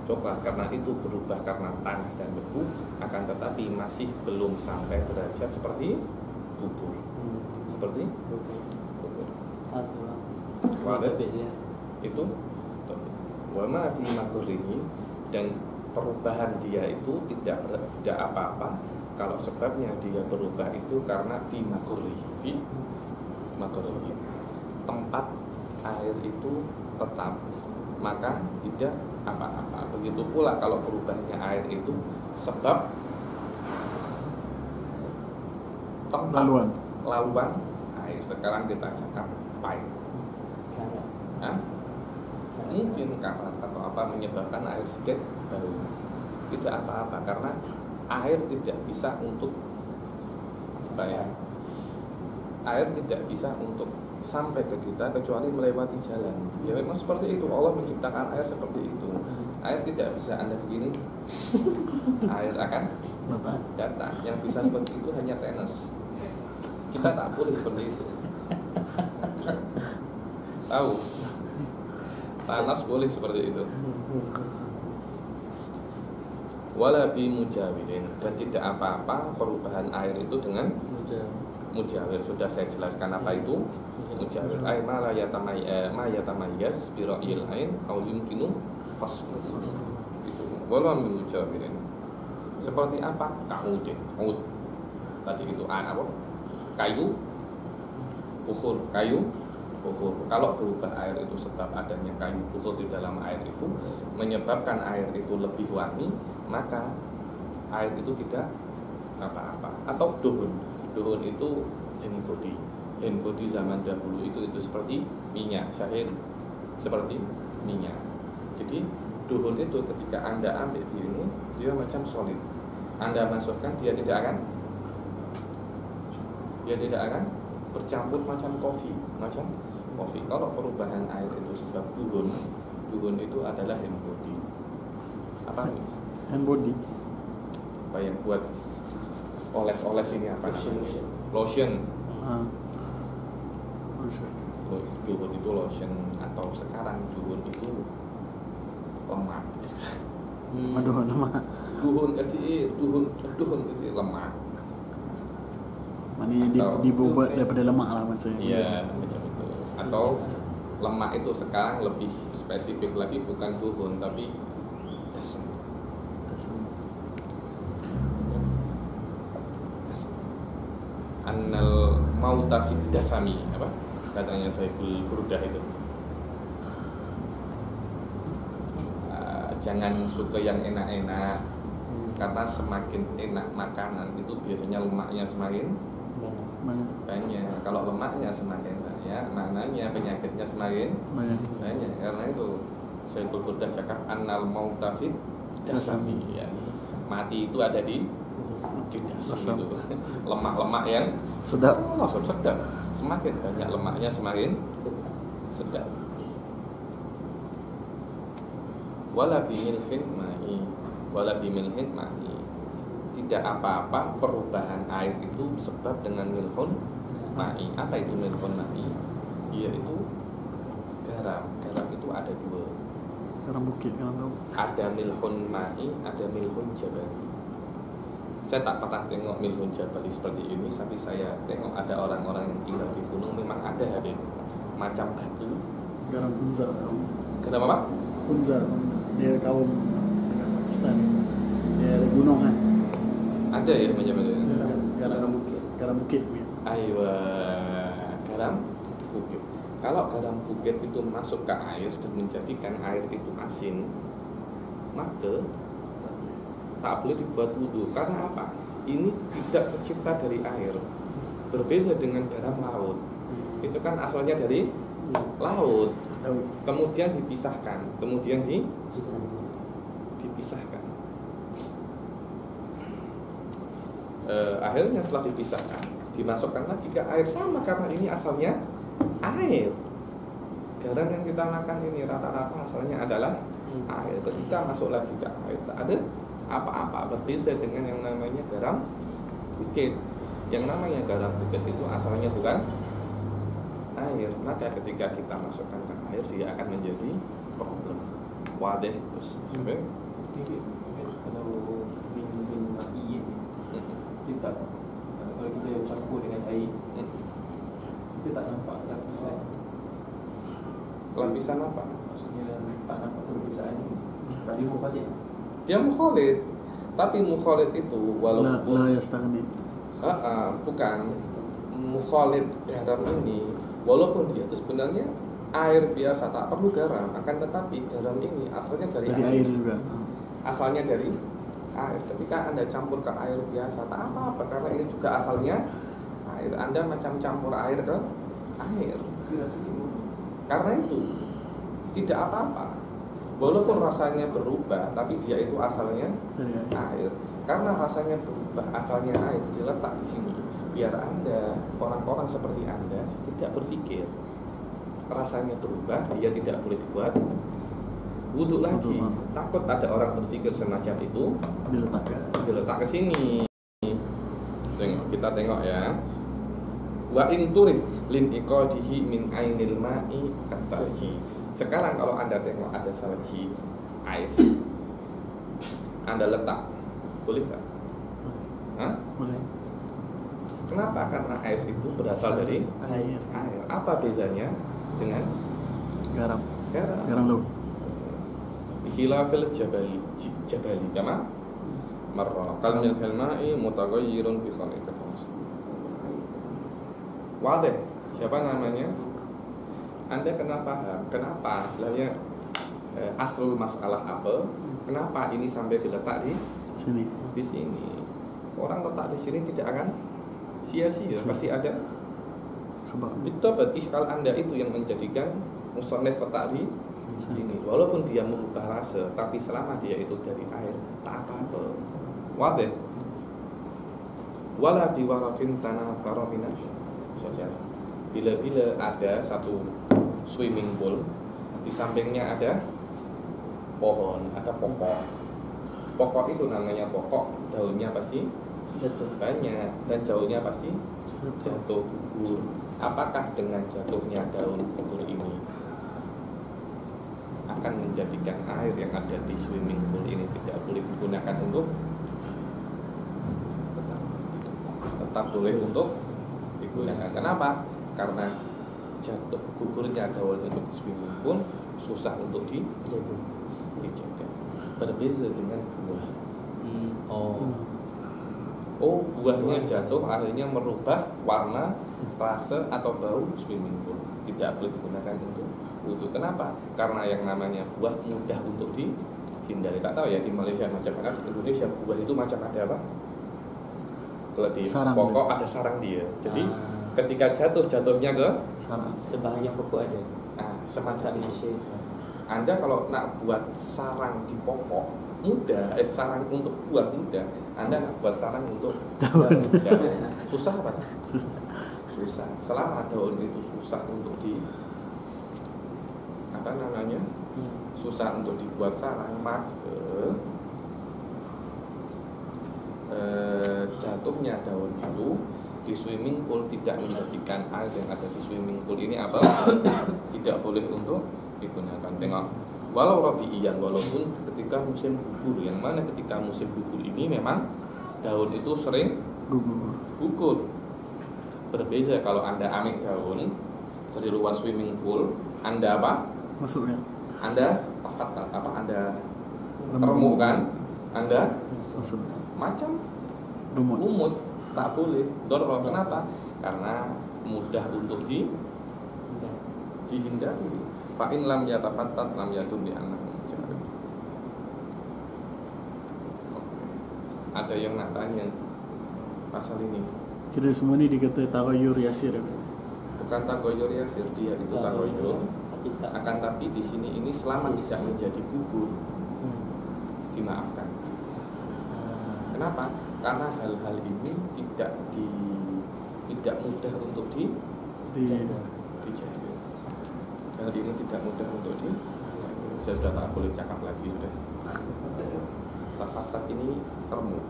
coklat, karena itu berubah karena tanah dan debu, akan tetapi masih belum sampai derajat seperti bubur. Itu wama fi magorihi, dan perubahan dia itu tidak apa-apa kalau sebabnya dia berubah itu karena fi magorihi, tempat air itu tetap, maka tidak apa-apa. Begitu pula kalau berubahnya air itu sebab tempat laluan air. Sekarang kita cakap pipe. Mungkin karat atau apa menyebabkan air sedikit bau, tidak apa-apa, karena air tidak bisa untuk air tidak bisa untuk sampai ke kita kecuali melewati jalan. Ya memang seperti itu, Allah menciptakan air seperti itu. Air tidak bisa Anda begini, air akan datang. Yang bisa seperti itu hanya tenis. Kita tak boleh seperti itu. Tahu? Panas boleh seperti itu. Wala bi mujawirin, dan tidak apa-apa perubahan air itu dengan mujawir. Sudah saya jelaskan apa itu mujawir. Ay ma yatamayyaz bi ra'yil ain aw yumkinu fasl. Itu wala bi mujawirin. Seperti apa? Kaud. Tadi itu apa? Kayu kufur. Kalau berubah air itu sebab adanya kayu kufur di dalam air itu menyebabkan air itu lebih wangi, maka air itu tidak apa-apa. Atau duhun itu handbody zaman dahulu itu seperti minyak syahir, seperti minyak. Jadi duhun itu ketika Anda ambil di ini, dia macam solid. Anda masukkan, dia tidak akan bercampur macam kopi. Kalau perubahan air itu sebab duhun itu adalah handbody. Apa nih? Handbody. Apa yang buat oles-oles ini apa? Lotion. Duhun itu lotion, atau sekarang duhun itu lemak. Duhun itu lemak. Ini dibuat daripada lemak lah maksudnya. Iya, macam itu. Atau lemak itu sekarang lebih spesifik lagi, bukan duhun tapi dasam. Annal mauta fid dasami, apa katanya Syaikul Burdah itu. Jangan suka yang enak-enak, karena semakin enak makanan itu biasanya lemaknya semakin banyak. Kalau lemaknya semakin banyak, maknanya penyakitnya semakin banyak. Karena itu Syaikul Burdah cakap annal mauta fid dasami, ya. Mati itu ada di dasam itu. Lemak-lemak yang sedap. Semakin banyak lemaknya semakin sedap. Wala bimilhin ma'i. Tidak apa-apa perubahan air itu sebab dengan milhun ma'i. Apa itu milhun ma'i? Yaitu garam. Garam itu ada dua. Garam bukit, garam. Ada milhun ma'i, ada milhun jabali. Saya tak pernah tengok milhun jabali seperti ini, tapi saya tengok ada orang-orang yang tinggal di gunung memang ada habis macam batu. Garam unzar. Kenapa Pak? Unzar. Dia kaum Pakistan. Dia ada gunung kan. Ada ya macam itu. Garam bukit. Aywa, garam bukit. Kalau garam bukit itu masuk ke air dan menjadikan air itu asin, maka tak boleh dibuat wudhu. Karena apa? Ini tidak tercipta dari air. Berbeda dengan garam laut. Itu kan asalnya dari laut. Kemudian dipisahkan. Akhirnya setelah dipisahkan, dimasukkan lagi ke air sama, karena ini asalnya air. Garam yang kita makan ini rata-rata asalnya adalah air. Ketika masuk lagi ke air, tak ada apa-apa. Berbeda dengan yang namanya garam bukit. Yang namanya garam bukit itu asalnya bukan air. Maka ketika kita masukkan ke air, dia akan menjadi problem. Wadah terus sampai kalau bin mati dia tak, kalau kita campur dengan air kita tak nampak lapisan apa? Maksudnya tak nampak perbezaan dia mukhalid. Tapi mukhalid itu walaupun bukan mukhalid garam ini, walaupun dia itu sebenarnya air biasa, tak perlu garam, akan tetapi garam ini asalnya dari air juga. Asalnya dari air. Ketika Anda campur ke air biasa, tak apa-apa, karena ini juga asalnya air. Anda macam campur air ke air. Karena itu tidak apa-apa. Walaupun rasanya berubah, tapi dia itu asalnya air. Karena rasanya berubah, asalnya air, diletak di sini. Biar Anda, orang-orang seperti Anda, tidak berpikir rasanya berubah, dia tidak boleh dibuat wudhu lagi. Takut ada orang berpikir semacam itu, diletak ke sini. Kita tengok ya. Wa in turid lin iqadihi min ainil ma'i at-talji. Sekarang kalau Anda tengok ada salji, ais, Anda letak, boleh nggak? Hah? Boleh. Kenapa? Karena ais itu berasal dari air. Apa bezanya dengan garam laut? Bikhilafil jabali kama marra qalmil ma'i mutaghayyirun bi khalqil. Wadah. Siapa namanya? Anda kena paham kenapa sebenarnya asal masalah apa, kenapa ini sampai diletak di Sini. sini. Orang letak di sini tidak akan sia-sia, pasti ada Sebab bitabat iskal Anda itu yang menjadikan musonef letak di sini. Walaupun dia mengubah rasa, tapi selama dia itu dari air, tak apa-apa. Wadih. Wala biwarakin tanah faromina saja. Bila-bila ada satu swimming pool, di sampingnya ada pohon, ada pokok. Pokok itu namanya pokok, daunnya pasti Betul. banyak dan daunnya pasti jatuh gugur. Apakah dengan jatuhnya daun gugur ini akan menjadikan air yang ada di swimming pool ini tidak boleh digunakan untuk tetap boleh untuk digunakan. Kenapa? Karena jatuh gugurnya daun untuk swimming pool susah untuk dijaga. Berbeza dengan buah. Oh, buahnya jatuh akhirnya merubah warna, rasa atau bau swimming pool. Tidak boleh digunakan untuk wudhu. Kenapa? Karena yang namanya buah mudah untuk dihindari. Tak tahu ya di Malaysia macam mana, di Indonesia buah itu macam ada apa? Kalau di Sarang pokok ada sarang dia. Jadi ketika jatuhnya ke salah. Sebahagian pokok ada. semacam itu. Malaysia. Anda kalau nak buat sarang di pokok mudah, sarang untuk buah mudah. Anda nak buat sarang untuk daun susah apa? Susah. Selama daun itu susah untuk susah untuk dibuat sarang, maka jatuhnya daun itu di swimming pool tidak menjadikan air yang ada di swimming pool ini apa? Tidak boleh untuk digunakan. Tengok, walau rabi'iyan, walaupun ketika musim gugur, yang mana ketika musim gugur ini memang daun itu sering gugur. Berbeza kalau Anda ambil daun dari luar swimming pool, Anda apa? Masuknya. Anda Anda remukan, Anda Masuk. macam Lumut. lumut, tak boleh. Dorong. Kenapa? Karena mudah untuk dihindari. Fa'in lam yatafattat lam yadum bi annahu jahil. Ada yang nak tanya pasal ini? Jadi semua ini dikata tagayyur yasir. Bukan tagoyor yasir, dia itu tagoyor. Tapi tak. Akan tapi di sini ini selama tidak menjadi gugur dimaafkan. Kenapa? Karena hal-hal ini tidak mudah untuk dijaga. Hal ini tidak mudah untuk saya sudah tak boleh cakap lagi sudah. Tafatat ini remuk.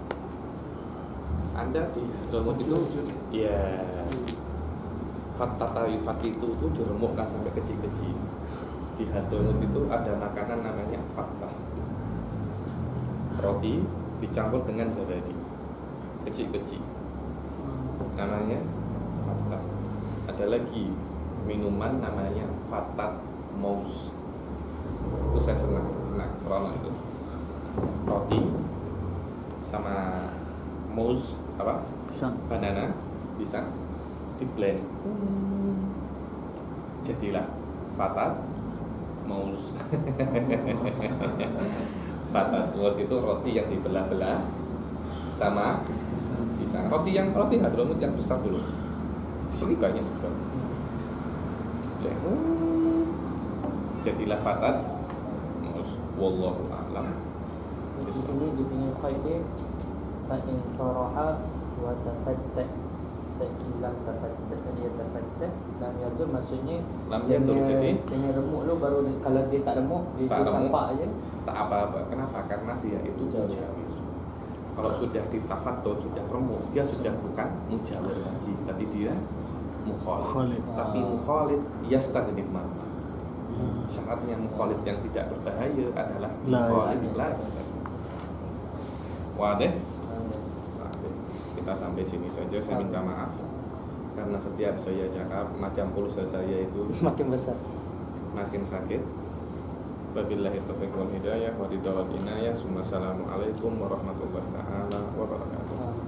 Anda di remuk itu ya fat itu diremukkan sampai kecil-kecil. Di hadronut itu ada makanan namanya fatah. Roti dicampur dengan zabadi kecil-kecil, namanya fatah. Ada lagi minuman namanya fatat maus. Itu saya senang selama itu. Roti sama maus apa? Pisang. Banana, pisang di blend. Jadilah fatat maus. Fatat maus itu roti yang dibelah-belah sama pisang. Roti hadronut yang besar dulu. Ini banyak juga. Jadilah fatat maus. Wallahu a'lam. Di sini dia punya faedah fa'in taraha wa tafattat fa'in lam tafattat dia tafattat lam yadur, maksudnya Lam yadur, jadi kena remuk lu baru kalau dia tak remuk dia tak tu remuk, sampak aje. tak apa-apa. Kenapa? Karena dia itu mujawir. Kalau sudah ditafatto, sudah remuk, dia sudah bukan mujawir lagi, tapi dia mukhalid. Tapi mukhalid yastaghnib mama. Syaratnya mukhalid yang tidak berbahaya adalah mukhalid lagi. Wadah. Kita sampai sini saja. Saya minta maaf karena setiap saya cakap macam pulsa saya itu Makin besar. makin sakit. Wabillahi taufiq wal hidayah wa ridha wal inayah. Assalamualaikum warahmatullahi taala wabarakatuh.